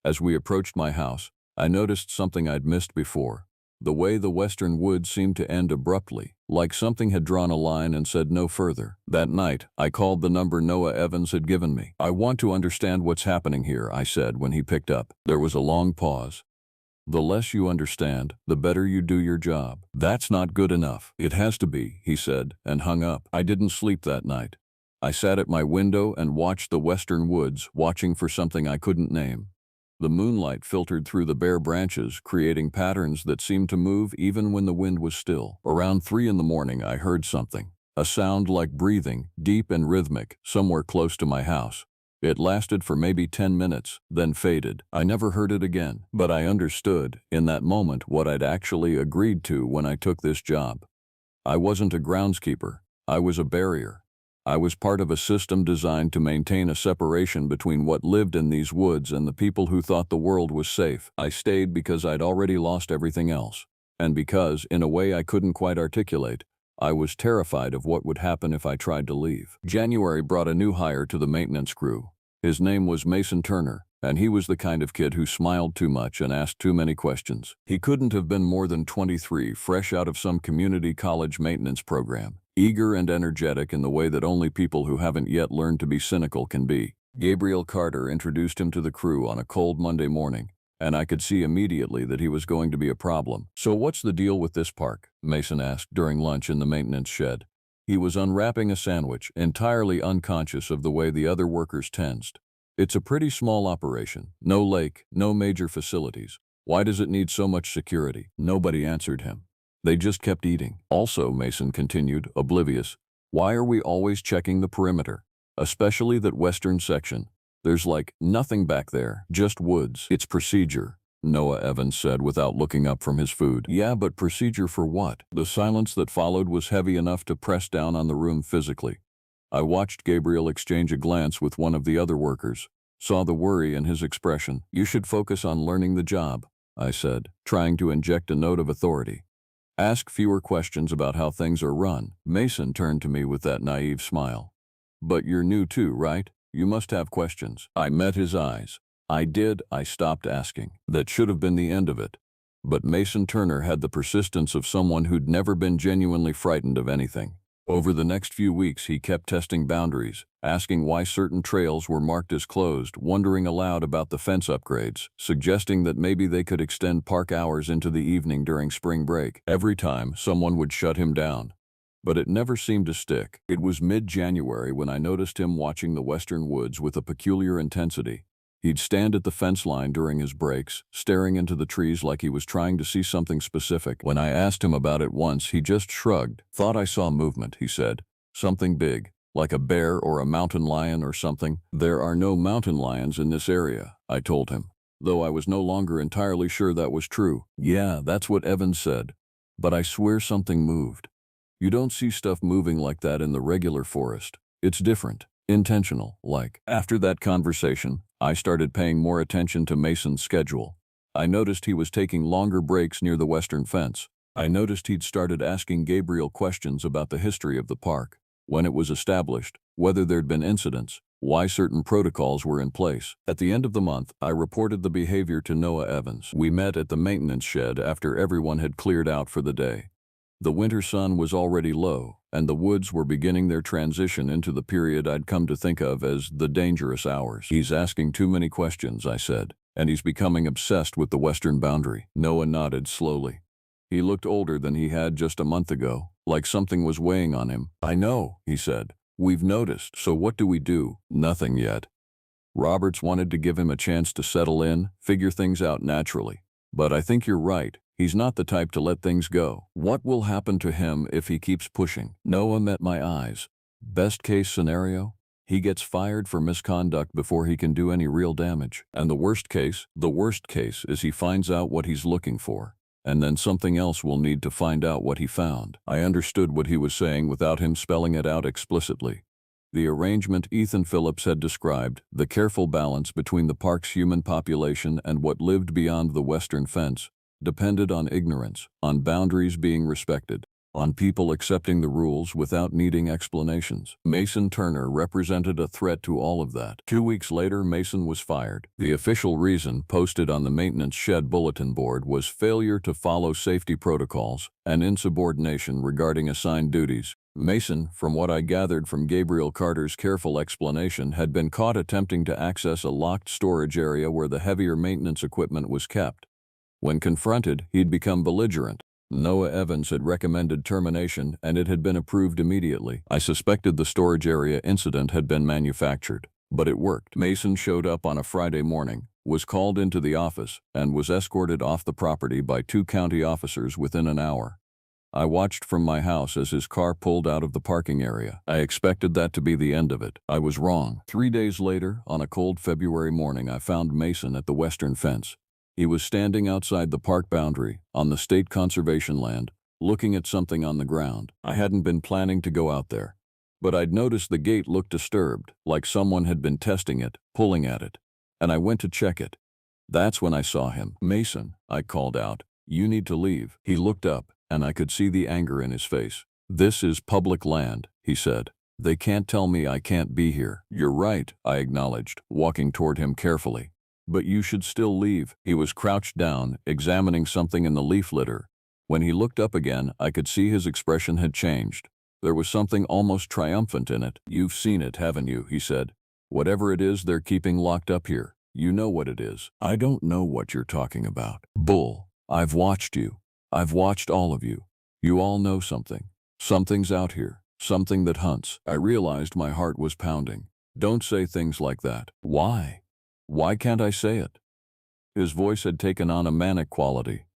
As we approached my house, I noticed something I'd missed before. The way the western woods seemed to end abruptly, like something had drawn a line and said no further. That night, I called the number Noah Evans had given me. "I want to understand what's happening here," I said when he picked up. There was a long pause. "The less you understand, the better you do your job." "That's not good enough." "It has to be," he said, and hung up. I didn't sleep that night. I sat at my window and watched the western woods, watching for something I couldn't name. The moonlight filtered through the bare branches, creating patterns that seemed to move even when the wind was still. Around 3 in the morning, I heard something. A sound like breathing, deep and rhythmic, somewhere close to my house. It lasted for maybe 10 minutes, then faded. I never heard it again, but I understood, in that moment, what I'd actually agreed to when I took this job. I wasn't a groundskeeper. I was a barrier. I was part of a system designed to maintain a separation between what lived in these woods and the people who thought the world was safe. I stayed because I'd already lost everything else. And because, in a way I couldn't quite articulate, I was terrified of what would happen if I tried to leave. January brought a new hire to the maintenance crew. His name was Mason Turner, and he was the kind of kid who smiled too much and asked too many questions. He couldn't have been more than 23, fresh out of some community college maintenance program. Eager and energetic in the way that only people who haven't yet learned to be cynical can be. Gabriel Carter introduced him to the crew on a cold Monday morning, and I could see immediately that he was going to be a problem. "So what's the deal with this park?" Mason asked during lunch in the maintenance shed. He was unwrapping a sandwich, entirely unconscious of the way the other workers tensed. "It's a pretty small operation. No lake, no major facilities. Why does it need so much security?" Nobody answered him. They just kept eating. "Also," Mason continued, oblivious, "why are we always checking the perimeter? Especially that western section. There's like nothing back there, just woods." "It's procedure," Noah Evans said without looking up from his food. "Yeah, but procedure for what?" The silence that followed was heavy enough to press down on the room physically. I watched Gabriel exchange a glance with one of the other workers, saw the worry in his expression. "You should focus on learning the job," I said, trying to inject a note of authority. "Ask fewer questions about how things are run." Mason turned to me with that naive smile. "But you're new too, right? You must have questions." I met his eyes. I did. I stopped asking. That should have been the end of it. But Mason Turner had the persistence of someone who'd never been genuinely frightened of anything. Over the next few weeks, he kept testing boundaries, asking why certain trails were marked as closed, wondering aloud about the fence upgrades, suggesting that maybe they could extend park hours into the evening during spring break. Every time, someone would shut him down. But it never seemed to stick. It was mid-January when I noticed him watching the western woods with a peculiar intensity. He'd stand at the fence line during his breaks, staring into the trees like he was trying to see something specific. When I asked him about it once, he just shrugged. "Thought I saw movement," he said. "Something big, like a bear or a mountain lion or something." "There are no mountain lions in this area," I told him, though I was no longer entirely sure that was true. "Yeah, that's what Evans said. But I swear something moved. You don't see stuff moving like that in the regular forest. It's different. Intentional, like." After that conversation, I started paying more attention to Mason's schedule. I noticed he was taking longer breaks near the western fence. I noticed he'd started asking Gabriel questions about the history of the park, when it was established, whether there'd been incidents, why certain protocols were in place. At the end of the month, I reported the behavior to Noah Evans. We met at the maintenance shed after everyone had cleared out for the day. The winter sun was already low, and the woods were beginning their transition into the period I'd come to think of as the dangerous hours. "He's asking too many questions," I said, "and he's becoming obsessed with the western boundary." Noah nodded slowly. He looked older than he had just a month ago, like something was weighing on him. "I know," he said. "We've noticed. So what do we do?" "Nothing yet. Roberts wanted to give him a chance to settle in, figure things out naturally. But I think you're right. He's not the type to let things go." "What will happen to him if he keeps pushing?" Noah met my eyes. "Best case scenario? He gets fired for misconduct before he can do any real damage. And the worst case is he finds out what he's looking for. And then something else will need to find out what he found." I understood what he was saying without him spelling it out explicitly. The arrangement Ethan Phillips had described, the careful balance between the park's human population and what lived beyond the western fence, depended on ignorance, on boundaries being respected. on people accepting the rules without needing explanations. Mason Turner represented a threat to all of that. 2 weeks later, Mason was fired. The official reason, posted on the maintenance shed bulletin board, was failure to follow safety protocols and insubordination regarding assigned duties. Mason, from what I gathered from Gabriel Carter's careful explanation, had been caught attempting to access a locked storage area where the heavier maintenance equipment was kept. When confronted, he'd become belligerent. Noah Evans had recommended termination, and it had been approved immediately. I suspected the storage area incident had been manufactured, but it worked. Mason showed up on a Friday morning, was called into the office, and was escorted off the property by 2 county officers within an hour. I watched from my house as his car pulled out of the parking area. I expected that to be the end of it. I was wrong. 3 days later, on a cold February morning, I found Mason at the western fence. He was standing outside the park boundary, on the state conservation land, looking at something on the ground. I hadn't been planning to go out there, but I'd noticed the gate looked disturbed, like someone had been testing it, pulling at it, and I went to check it. That's when I saw him. "Mason," I called out, "you need to leave." He looked up, and I could see the anger in his face. "This is public land," he said. "They can't tell me I can't be here." "You're right," I acknowledged, walking toward him carefully. "But you should still leave." He was crouched down, examining something in the leaf litter. When he looked up again, I could see his expression had changed. There was something almost triumphant in it. "You've seen it, haven't you?" he said. "Whatever it is they're keeping locked up here. You know what it is." "I don't know what you're talking about." "Bull. I've watched you. I've watched all of you. You all know something. Something's out here. Something that hunts." I realized my heart was pounding. "Don't say things like that." "Why? Why can't I say it?" His voice had taken on a manic quality.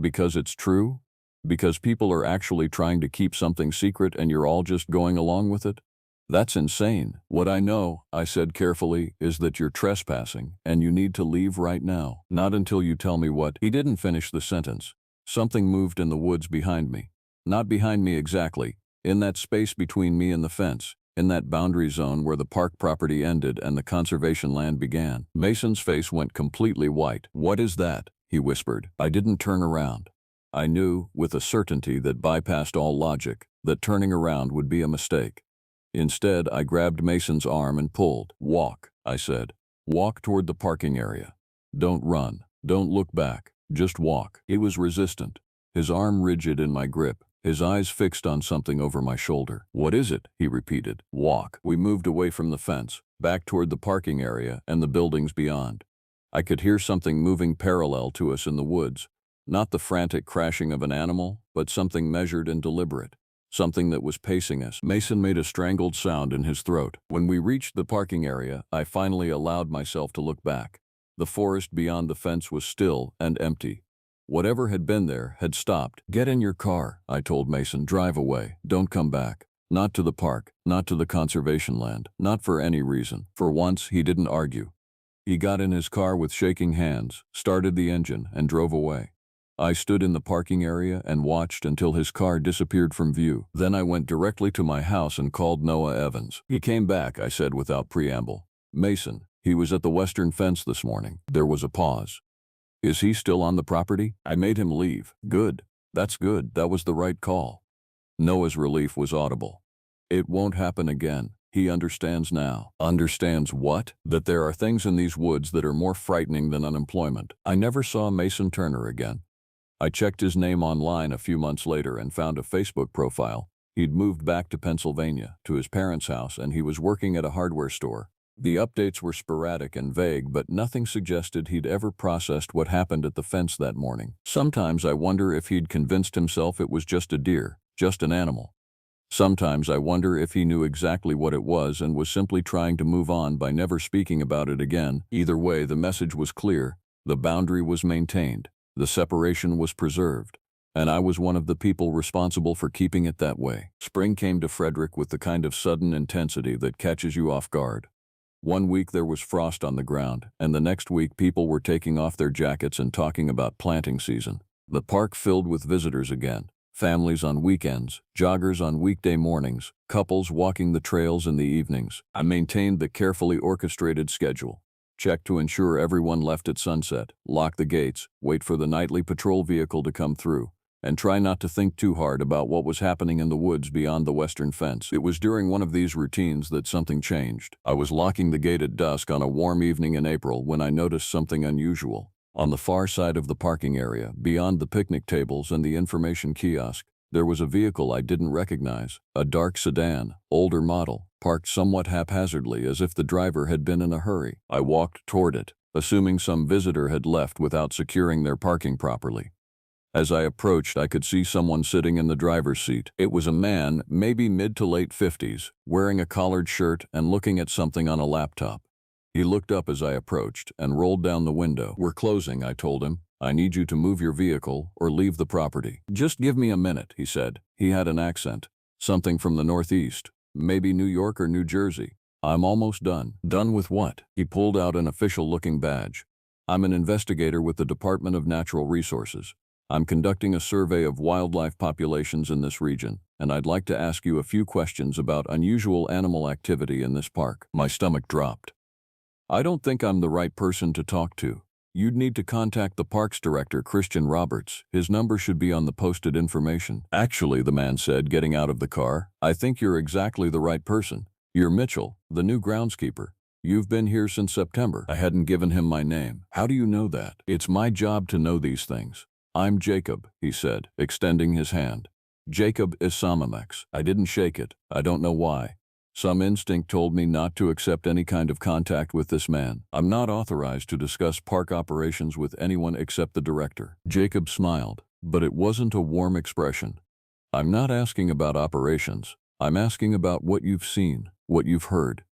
"Because it's true? Because people are actually trying to keep something secret and you're all just going along with it? That's insane." "What I know," I said carefully, "is that you're trespassing and you need to leave right now. Not until you tell me what." He didn't finish the sentence. Something moved in the woods behind me. Not behind me exactly, in that space between me and the fence, in that boundary zone where the park property ended and the conservation land began. Mason's face went completely white. "What is that?" he whispered. I didn't turn around. I knew, with a certainty that bypassed all logic, that turning around would be a mistake. Instead, I grabbed Mason's arm and pulled. "Walk," I said. "Walk toward the parking area. Don't run. Don't look back. Just walk." He was resistant, his arm rigid in my grip, his eyes fixed on something over my shoulder. "What is it?" he repeated. "Walk." We moved away from the fence, back toward the parking area and the buildings beyond. I could hear something moving parallel to us in the woods, not the frantic crashing of an animal, but something measured and deliberate, something that was pacing us. Mason made a strangled sound in his throat. When we reached the parking area, I finally allowed myself to look back. The forest beyond the fence was still and empty. Whatever had been there had stopped. "Get in your car," I told Mason. "Drive away. Don't come back. Not to the park, not to the conservation land, not for any reason." For once, he didn't argue. He got in his car with shaking hands, started the engine, and drove away. I stood in the parking area and watched until his car disappeared from view. Then I went directly to my house and called Noah Evans. "He came back," I said without preamble. "Mason, he was at the western fence this morning." There was a pause. "Is he still on the property?" "I made him leave." "Good. That's good. That was the right call." Noah's relief was audible. "It won't happen again. He understands now." "Understands what?" "That there are things in these woods that are more frightening than unemployment." I never saw Mason Turner again. I checked his name online a few months later and found a Facebook profile. He'd moved back to Pennsylvania, to his parents' house, and he was working at a hardware store. The updates were sporadic and vague, but nothing suggested he'd ever processed what happened at the fence that morning. Sometimes I wonder if he'd convinced himself it was just a deer, just an animal. Sometimes I wonder if he knew exactly what it was and was simply trying to move on by never speaking about it again. Either way, the message was clear. The boundary was maintained. The separation was preserved. And I was one of the people responsible for keeping it that way. Spring came to Frederick with the kind of sudden intensity that catches you off guard. One week there was frost on the ground, and the next week people were taking off their jackets and talking about planting season. The park filled with visitors again. Families on weekends, joggers on weekday mornings, couples walking the trails in the evenings. I maintained the carefully orchestrated schedule. Check to ensure everyone left at sunset, lock the gates, wait for the nightly patrol vehicle to come through, and try not to think too hard about what was happening in the woods beyond the western fence. It was during one of these routines that something changed. I was locking the gate at dusk on a warm evening in April when I noticed something unusual. On the far side of the parking area, beyond the picnic tables and the information kiosk, there was a vehicle I didn't recognize, a dark sedan, older model, parked somewhat haphazardly as if the driver had been in a hurry. I walked toward it, assuming some visitor had left without securing their parking properly. As I approached, I could see someone sitting in the driver's seat. It was a man, maybe mid to late 50s, wearing a collared shirt and looking at something on a laptop. He looked up as I approached and rolled down the window. "We're closing," I told him. "I need you to move your vehicle or leave the property." "Just give me a minute," he said. He had an accent. "Something from the Northeast. Maybe New York or New Jersey." "I'm almost done." "Done with what?" He pulled out an official-looking badge. "I'm an investigator with the Department of Natural Resources. I'm conducting a survey of wildlife populations in this region, and I'd like to ask you a few questions about unusual animal activity in this park." My stomach dropped. "I don't think I'm the right person to talk to. You'd need to contact the parks director, Christian Roberts. His number should be on the posted information." "Actually," the man said, getting out of the car, "I think you're exactly the right person. You're Mitchell, the new groundskeeper. You've been here since September." I hadn't given him my name. "How do you know that?" "It's my job to know these things." "I'm Jacob," he said, extending his hand. "Jacob Isamamex." I didn't shake it. I don't know why. Some instinct told me not to accept any kind of contact with this man. "I'm not authorized to discuss park operations with anyone except the director." Jacob smiled, but it wasn't a warm expression. "I'm not asking about operations. I'm asking about what you've seen, what you've heard.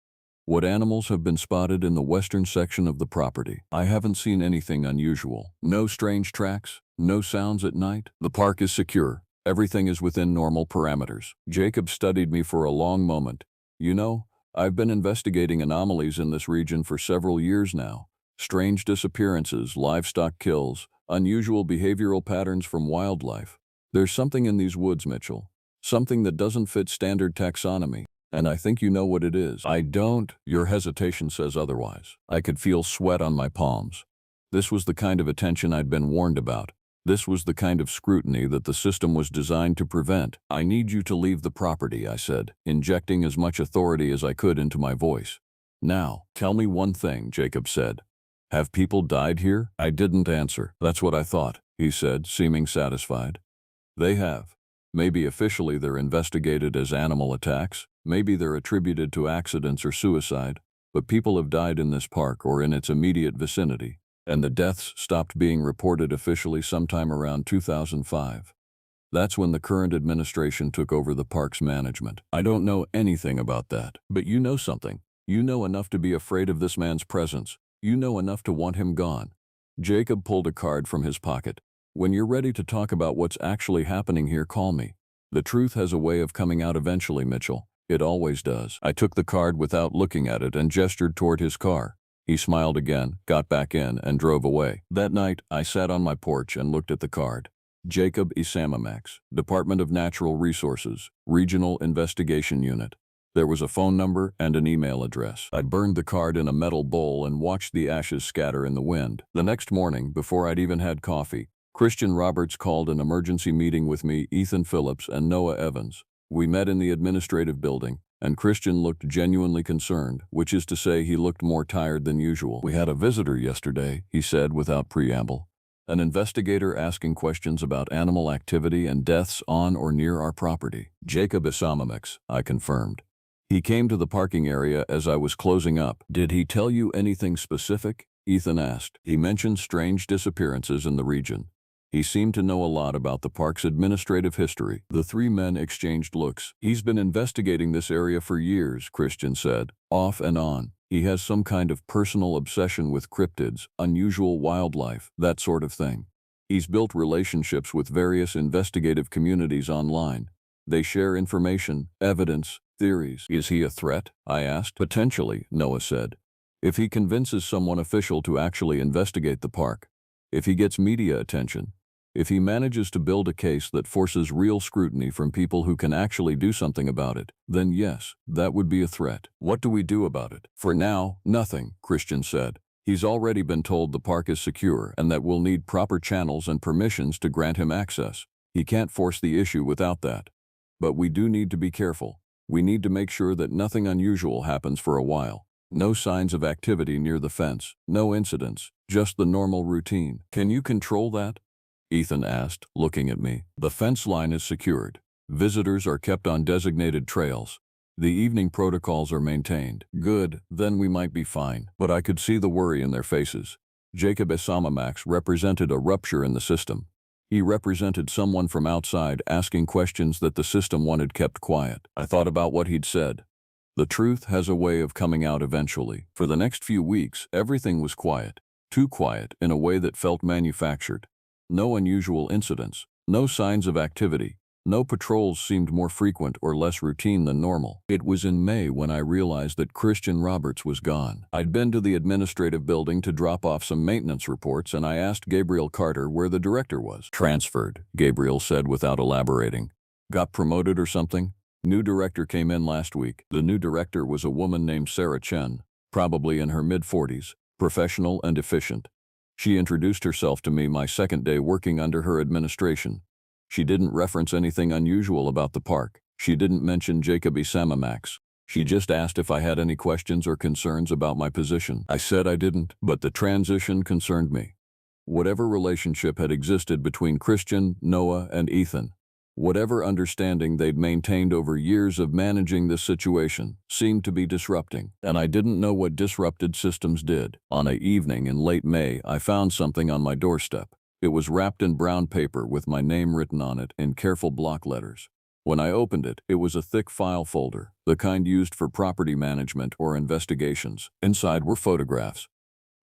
What animals have been spotted in the western section of the property?" "I haven't seen anything unusual. No strange tracks, no sounds at night. The park is secure. Everything is within normal parameters." Jacob studied me for a long moment. "You know, I've been investigating anomalies in this region for several years now. Strange disappearances, livestock kills, unusual behavioral patterns from wildlife. There's something in these woods, Mitchell. Something that doesn't fit standard taxonomy. And I think you know what it is." "I don't." Your hesitation says otherwise. I could feel sweat on my palms. This was the kind of attention I'd been warned about. This was the kind of scrutiny that the system was designed to prevent. "I need you to leave the property," I said, injecting as much authority as I could into my voice. "Now, tell me one thing," Jacob said. "Have people died here?" I didn't answer. "That's what I thought," he said, seeming satisfied. "They have. Maybe officially they're investigated as animal attacks. Maybe they're attributed to accidents or suicide. But people have died in this park or in its immediate vicinity. And the deaths stopped being reported officially sometime around 2005. That's when the current administration took over the park's management." "I don't know anything about that." "But you know something. You know enough to be afraid of this man's presence. You know enough to want him gone." Jacob pulled a card from his pocket. "When you're ready to talk about what's actually happening here, call me. The truth has a way of coming out eventually, Mitchell. It always does." I took the card without looking at it and gestured toward his car. He smiled again, got back in, and drove away. That night, I sat on my porch and looked at the card. Jacob Isamamex, Department of Natural Resources, Regional Investigation Unit. There was a phone number and an email address. I burned the card in a metal bowl and watched the ashes scatter in the wind. The next morning, before I'd even had coffee, Christian Roberts called an emergency meeting with me, Ethan Phillips, and Noah Evans. We met in the administrative building, and Christian looked genuinely concerned, which is to say he looked more tired than usual. "We had a visitor yesterday," he said without preamble. "An investigator asking questions about animal activity and deaths on or near our property." "Jacob Isamamex," I confirmed. "He came to the parking area as I was closing up." "Did he tell you anything specific?" Ethan asked. "He mentioned strange disappearances in the region. He seemed to know a lot about the park's administrative history." The three men exchanged looks. "He's been investigating this area for years," Christian said, "off and on. He has some kind of personal obsession with cryptids, unusual wildlife, that sort of thing. He's built relationships with various investigative communities online. They share information, evidence, theories." "Is he a threat?" I asked. "Potentially," Noah said. "If he convinces someone official to actually investigate the park. If he gets media attention. If he manages to build a case that forces real scrutiny from people who can actually do something about it, then yes, that would be a threat." "What do we do about it?" "For now, nothing," Christian said. "He's already been told the park is secure and that we'll need proper channels and permissions to grant him access. He can't force the issue without that. But we do need to be careful. We need to make sure that nothing unusual happens for a while. No signs of activity near the fence, no incidents, just the normal routine. Can you control that? Ethan asked, looking at me. The fence line is secured. Visitors are kept on designated trails. The evening protocols are maintained. Good, then we might be fine. But I could see the worry in their faces. Jacob Esamax represented a rupture in the system. He represented someone from outside asking questions that the system wanted kept quiet. I thought about what he'd said. The truth has a way of coming out eventually. For the next few weeks, everything was quiet. Too quiet in a way that felt manufactured. No unusual incidents. No signs of activity. No patrols seemed more frequent or less routine than normal. It was in May when I realized that Christian Roberts was gone. I'd been to the administrative building to drop off some maintenance reports, and I asked Gabriel Carter where the director was. Transferred, Gabriel said without elaborating. Got promoted or something? New director came in last week. The new director was a woman named Sarah Chen, probably in her mid-40s, professional and efficient. She introduced herself to me my second day working under her administration. She didn't reference anything unusual about the park. She didn't mention Jacob Esamax. She just asked if I had any questions or concerns about my position. I said I didn't, but the transition concerned me. Whatever relationship had existed between Christian, Noah, and Ethan, whatever understanding they'd maintained over years of managing this situation, seemed to be disrupting, and I didn't know what disrupted systems did. On an evening in late May, I found something on my doorstep. It was wrapped in brown paper with my name written on it in careful block letters. When I opened it, it was a thick file folder, the kind used for property management or investigations. Inside were photographs.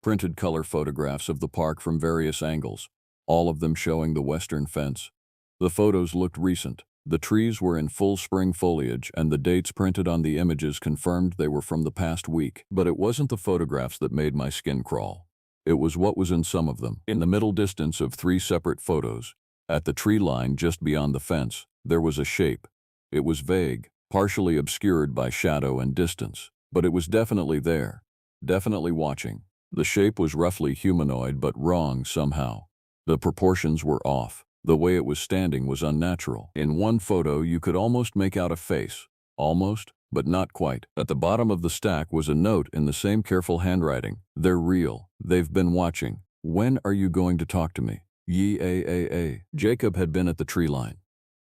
Printed color photographs of the park from various angles, all of them showing the western fence. The photos looked recent. The trees were in full spring foliage, and the dates printed on the images confirmed they were from the past week. But it wasn't the photographs that made my skin crawl. It was what was in some of them. In the middle distance of 3 separate photos, at the tree line just beyond the fence, there was a shape. It was vague, partially obscured by shadow and distance, but it was definitely there, definitely watching. The shape was roughly humanoid but wrong somehow. The proportions were off. The way it was standing was unnatural. In one photo you could almost make out a face. Almost, but not quite. At the bottom of the stack was a note in the same careful handwriting. They're real. They've been watching. When are you going to talk to me? Yee. Jacob had been at the tree line.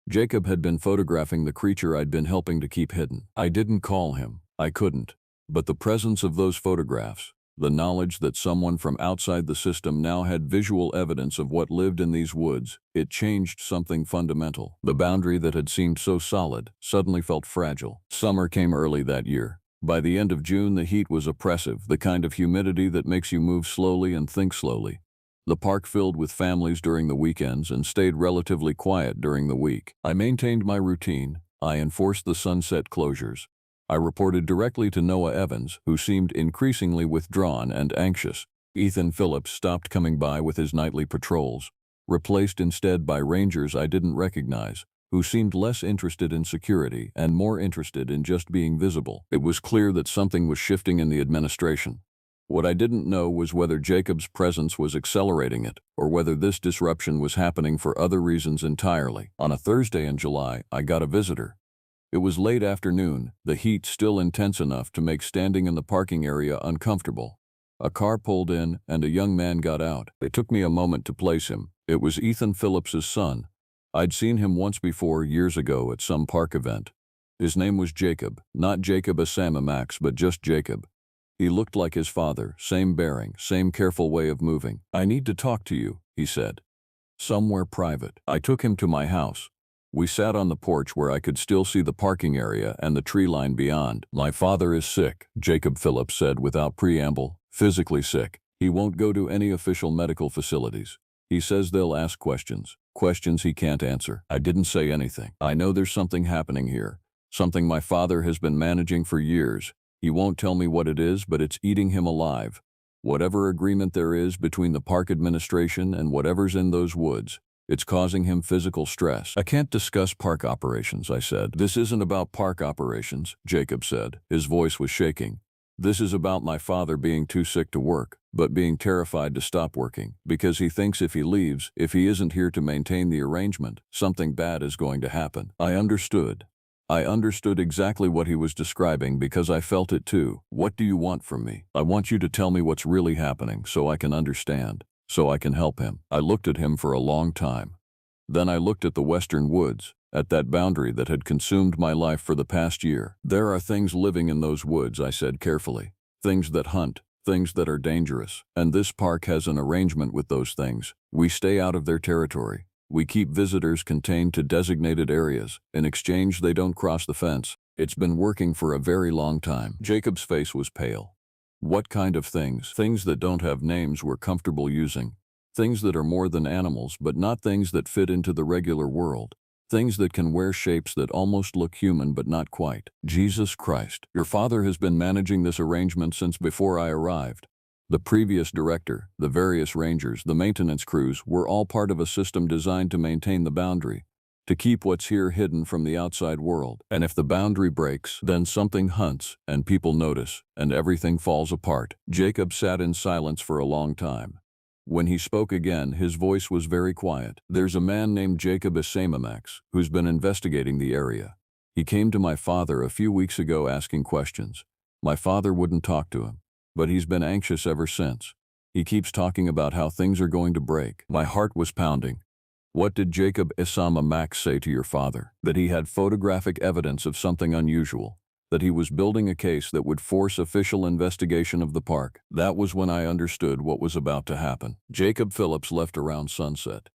Jacob had been photographing the creature I'd been helping to keep hidden. I didn't call him. I couldn't. But the presence of those photographs, the knowledge that someone from outside the system now had visual evidence of what lived in these woods, it changed something fundamental. The boundary that had seemed so solid suddenly felt fragile. Summer came early that year. By the end of June, the heat was oppressive, the kind of humidity that makes you move slowly and think slowly. The park filled with families during the weekends and stayed relatively quiet during the week. I maintained my routine. I enforced the sunset closures. I reported directly to Noah Evans, who seemed increasingly withdrawn and anxious. Ethan Phillips stopped coming by with his nightly patrols, replaced instead by rangers I didn't recognize, who seemed less interested in security and more interested in just being visible. It was clear that something was shifting in the administration. What I didn't know was whether Jacob's presence was accelerating it, or whether this disruption was happening for other reasons entirely. On a Thursday in July, I got a visitor. It was late afternoon, the heat still intense enough to make standing in the parking area uncomfortable. A car pulled in, and a young man got out. It took me a moment to place him. It was Ethan Phillips's son. I'd seen him once before, years ago, at some park event. His name was Jacob, not Jacob Esamax, but just Jacob. He looked like his father, same bearing, same careful way of moving. "I need to talk to you," he said. "Somewhere private." I took him to my house. We sat on the porch where I could still see the parking area and the tree line beyond. "My father is sick," Jacob Phillips said without preamble. "Physically sick. He won't go to any official medical facilities. He says they'll ask questions he can't answer." I didn't say anything. I know there's something happening here, something my father has been managing for years. He won't tell me what it is, but it's eating him alive. Whatever agreement there is between the park administration and whatever's in those woods, it's causing him physical stress. "I can't discuss park operations," I said. "This isn't about park operations," Jacob said. His voice was shaking. This is about my father being too sick to work, but being terrified to stop working, because he thinks if he leaves, if he isn't here to maintain the arrangement, something bad is going to happen. I understood. I understood exactly what he was describing because I felt it too. What do you want from me? I want you to tell me what's really happening so I can understand, so I can help him. I looked at him for a long time. Then I looked at the western woods, at that boundary that had consumed my life for the past year. There are things living in those woods, I said carefully. Things that hunt, things that are dangerous. And this park has an arrangement with those things. We stay out of their territory. We keep visitors contained to designated areas. In exchange, they don't cross the fence. It's been working for a very long time. Jacob's face was pale. What kind of things? Things that don't have names we're comfortable using. Things that are more than animals, but not things that fit into the regular world. Things that can wear shapes that almost look human but not quite. Jesus Christ. Your father has been managing this arrangement since before I arrived. The previous director, the various rangers, the maintenance crews were all part of a system designed to maintain the boundary, to keep what's here hidden from the outside world. And if the boundary breaks, then something hunts, and people notice, and everything falls apart. Jacob sat in silence for a long time. When he spoke again, his voice was very quiet. There's a man named Jacob Escalating who's been investigating the area. He came to my father a few weeks ago asking questions. My father wouldn't talk to him, but he's been anxious ever since. He keeps talking about how things are going to break. My heart was pounding. What did Jacob Escalating say to your father? That he had photographic evidence of something unusual. That he was building a case that would force official investigation of the park. That was when I understood what was about to happen. Jacob Phillips left around sunset.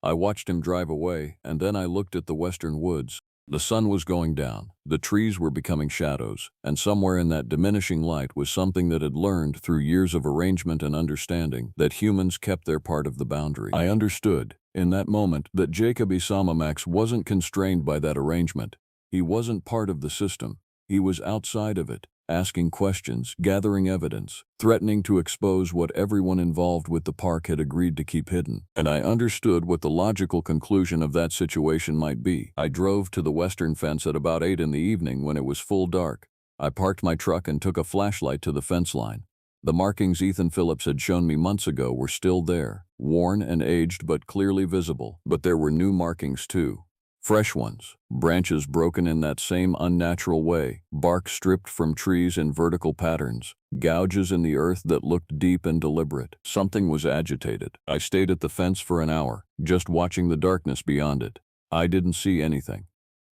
I watched him drive away, and then I looked at the western woods. The sun was going down, the trees were becoming shadows, and somewhere in that diminishing light was something that had learned through years of arrangement and understanding that humans kept their part of the boundary. I understood, in that moment, that Jacob Escalating wasn't constrained by that arrangement. He wasn't part of the system. He was outside of it, asking questions, gathering evidence, threatening to expose what everyone involved with the park had agreed to keep hidden. And I understood what the logical conclusion of that situation might be. I drove to the western fence at about 8 in the evening when it was full dark. I parked my truck and took a flashlight to the fence line. The markings Ethan Phillips had shown me months ago were still there, worn and aged but clearly visible. But there were new markings too. Fresh ones, branches broken in that same unnatural way, bark stripped from trees in vertical patterns, gouges in the earth that looked deep and deliberate. Something was agitated. I stayed at the fence for an hour, just watching the darkness beyond it. I didn't see anything,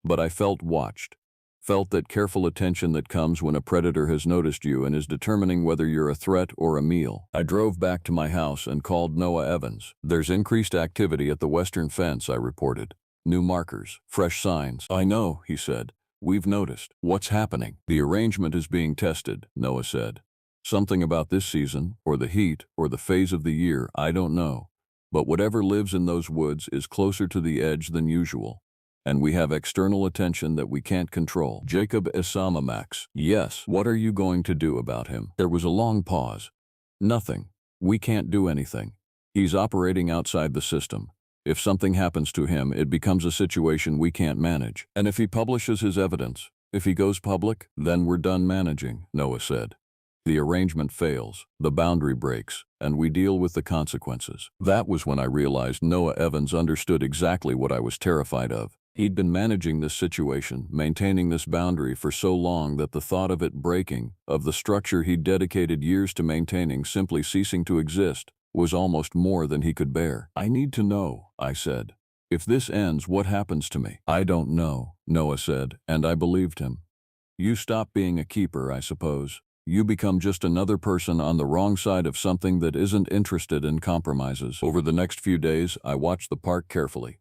but I felt watched. Felt that careful attention that comes when a predator has noticed you and is determining whether you're a threat or a meal. I drove back to my house and called Noah Evans. There's increased activity at the western fence, I reported. New markers, fresh signs. I know, he said. We've noticed. What's happening? The arrangement is being tested, Noah said. Something about this season, or the heat, or the phase of the year, I don't know. But whatever lives in those woods is closer to the edge than usual. And we have external attention that we can't control. Jacob Escalating. Yes. What are you going to do about him? There was a long pause. Nothing. We can't do anything. He's operating outside the system. If something happens to him, it becomes a situation we can't manage. And if he publishes his evidence, if he goes public, then we're done managing, Noah said. The arrangement fails, the boundary breaks, and we deal with the consequences. That was when I realized Noah Evans understood exactly what I was terrified of. He'd been managing this situation, maintaining this boundary for so long that the thought of it breaking, of the structure he'd dedicated years to maintaining simply ceasing to exist, was almost more than he could bear. I need to know, I said. If this ends, what happens to me? I don't know, Noah said, and I believed him. You stop being a keeper, I suppose. You become just another person on the wrong side of something that isn't interested in compromises. Over the next few days, I watched the park carefully.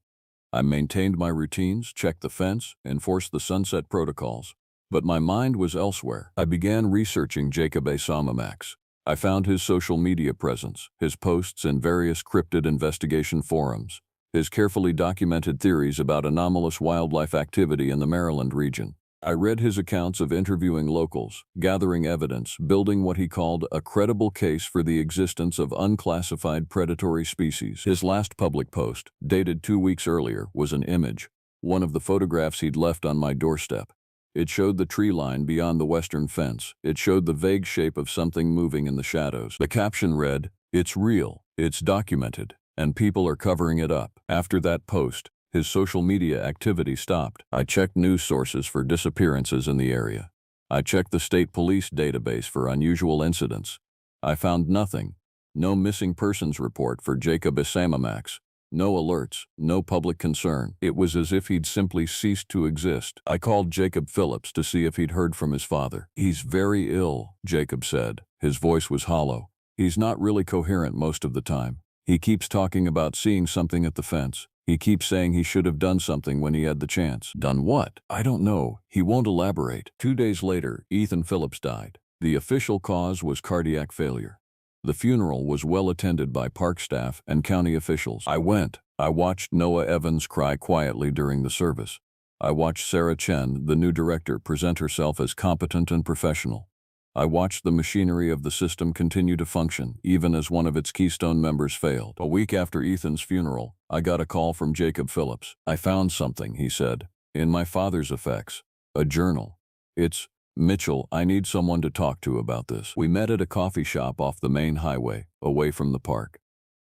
I maintained my routines, checked the fence, enforced the sunset protocols. But my mind was elsewhere. I began researching Jacob Escalating. I found his social media presence, his posts in various cryptid investigation forums, his carefully documented theories about anomalous wildlife activity in the Maryland region. I read his accounts of interviewing locals, gathering evidence, building what he called a credible case for the existence of unclassified predatory species. His last public post, dated 2 weeks earlier, was an image, one of the photographs he'd left on my doorstep. It showed the tree line beyond the western fence. It showed the vague shape of something moving in the shadows. The caption read, "It's real, it's documented, and people are covering it up." After that post, his social media activity stopped. I checked news sources for disappearances in the area. I checked the state police database for unusual incidents. I found nothing. No missing persons report for Jacob Isamamax. No alerts, no public concern. It was as if he'd simply ceased to exist. I called Jacob Phillips to see if he'd heard from his father. "He's very ill," Jacob said. His voice was hollow. "He's not really coherent most of the time. He keeps talking about seeing something at the fence. He keeps saying he should have done something when he had the chance." "Done what?" "I don't know. He won't elaborate." 2 days later, Ethan Phillips died. The official cause was cardiac failure. The funeral was well attended by park staff and county officials. I went. I watched Noah Evans cry quietly during the service. I watched Sarah Chen, the new director, present herself as competent and professional. I watched the machinery of the system continue to function, even as one of its keystone members failed. A week after Ethan's funeral, I got a call from Jacob Phillips. "I found something," he said, "in my father's effects. A journal. It's Mitchell, I need someone to talk to about this." We met at a coffee shop off the main highway, away from the park.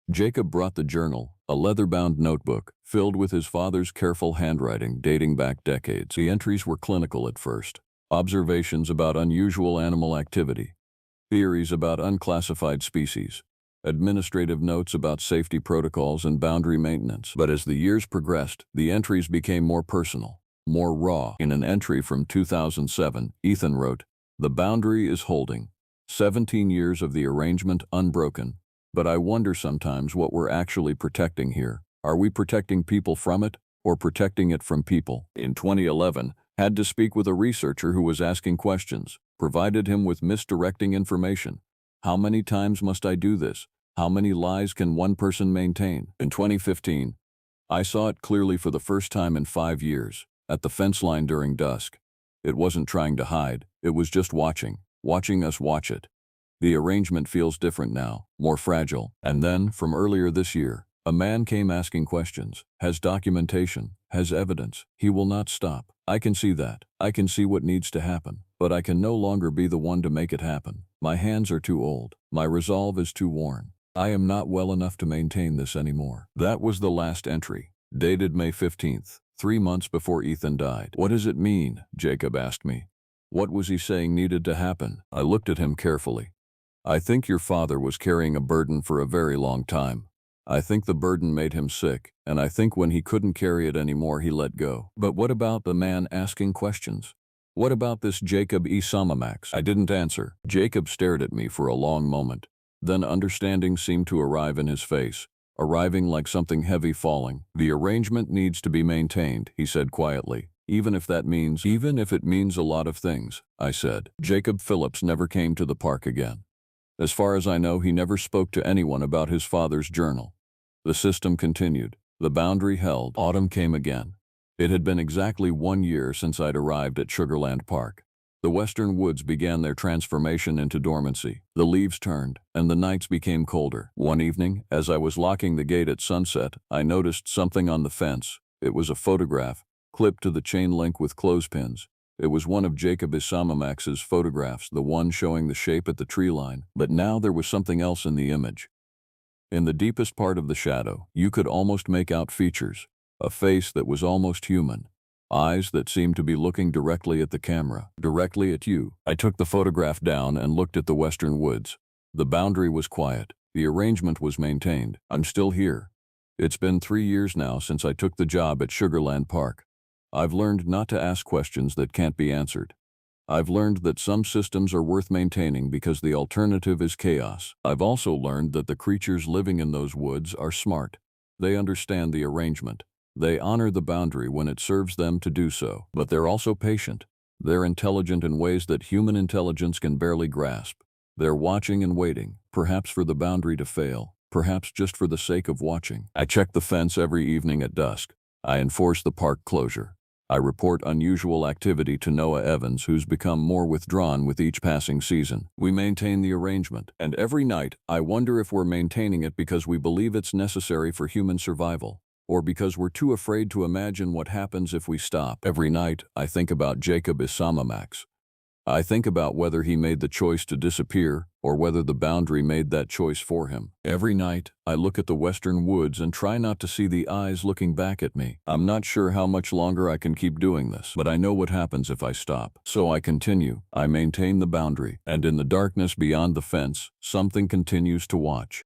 Jacob brought the journal, a leather-bound notebook, filled with his father's careful handwriting dating back decades. The entries were clinical at first. Observations about unusual animal activity. Theories about unclassified species. Administrative notes about safety protocols and boundary maintenance. But as the years progressed, the entries became more personal, more raw. In an entry from 2007, Ethan wrote, "The boundary is holding. 17 years of the arrangement unbroken. But I wonder sometimes what we're actually protecting here. Are we protecting people from it, or protecting it from people?" In 2011, had to speak with a researcher who was asking questions, provided him with misdirecting information. "How many times must I do this? How many lies can one person maintain?" In 2015, I saw it clearly for the first time in 5 years. At the fence line during dusk. It wasn't trying to hide, it was just watching us watch it. The arrangement feels different now, more fragile. And then, from earlier this year, a man came asking questions, has documentation, has evidence. He will not stop. I can see that. I can see what needs to happen, but I can no longer be the one to make it happen. My hands are too old. My resolve is too worn. I am not well enough to maintain this anymore. That was the last entry, dated May 15th. 3 months before Ethan died. "What does it mean?" Jacob asked me. "What was he saying needed to happen?" I looked at him carefully. "I think your father was carrying a burden for a very long time. I think the burden made him sick, and I think when he couldn't carry it anymore he let go." "But what about the man asking questions? What about this Jacob Isamamax?" I didn't answer. Jacob stared at me for a long moment. Then understanding seemed to arrive in his face. Arriving like something heavy falling. "The arrangement needs to be maintained," he said quietly, even if it means a lot of things," I said. Jacob Phillips never came to the park again. As far as I know, he never spoke to anyone about his father's journal. The system continued. The boundary held. Autumn came again. It had been exactly 1 year since I'd arrived at Sugarland Park. The western woods began their transformation into dormancy. The leaves turned, and the nights became colder. One evening, as I was locking the gate at sunset, I noticed something on the fence. It was a photograph, clipped to the chain link with clothespins. It was one of Jacob Isamamax's photographs, the one showing the shape at the tree line. But now there was something else in the image. In the deepest part of the shadow, you could almost make out features. A face that was almost human. Eyes that seemed to be looking directly at the camera, directly at you. I took the photograph down and looked at the western woods. The boundary was quiet. The arrangement was maintained. I'm still here. It's been 3 years now since I took the job at Sugarland Park. I've learned not to ask questions that can't be answered. I've learned that some systems are worth maintaining because the alternative is chaos. I've also learned that the creatures living in those woods are smart. They understand the arrangement. They honor the boundary when it serves them to do so, but they're also patient. They're intelligent in ways that human intelligence can barely grasp. They're watching and waiting, perhaps for the boundary to fail, perhaps just for the sake of watching. I check the fence every evening at dusk. I enforce the park closure. I report unusual activity to Noah Evans, who's become more withdrawn with each passing season. We maintain the arrangement, and every night I wonder if we're maintaining it because we believe it's necessary for human survival. or because we're too afraid to imagine what happens if we stop. Every night, I think about Jacob Isamamax. I think about whether he made the choice to disappear or whether the boundary made that choice for him. Every night, I look at the western woods and try not to see the eyes looking back at me. I'm not sure how much longer I can keep doing this, but I know what happens if I stop. So I continue. I maintain the boundary, and in the darkness beyond the fence, something continues to watch.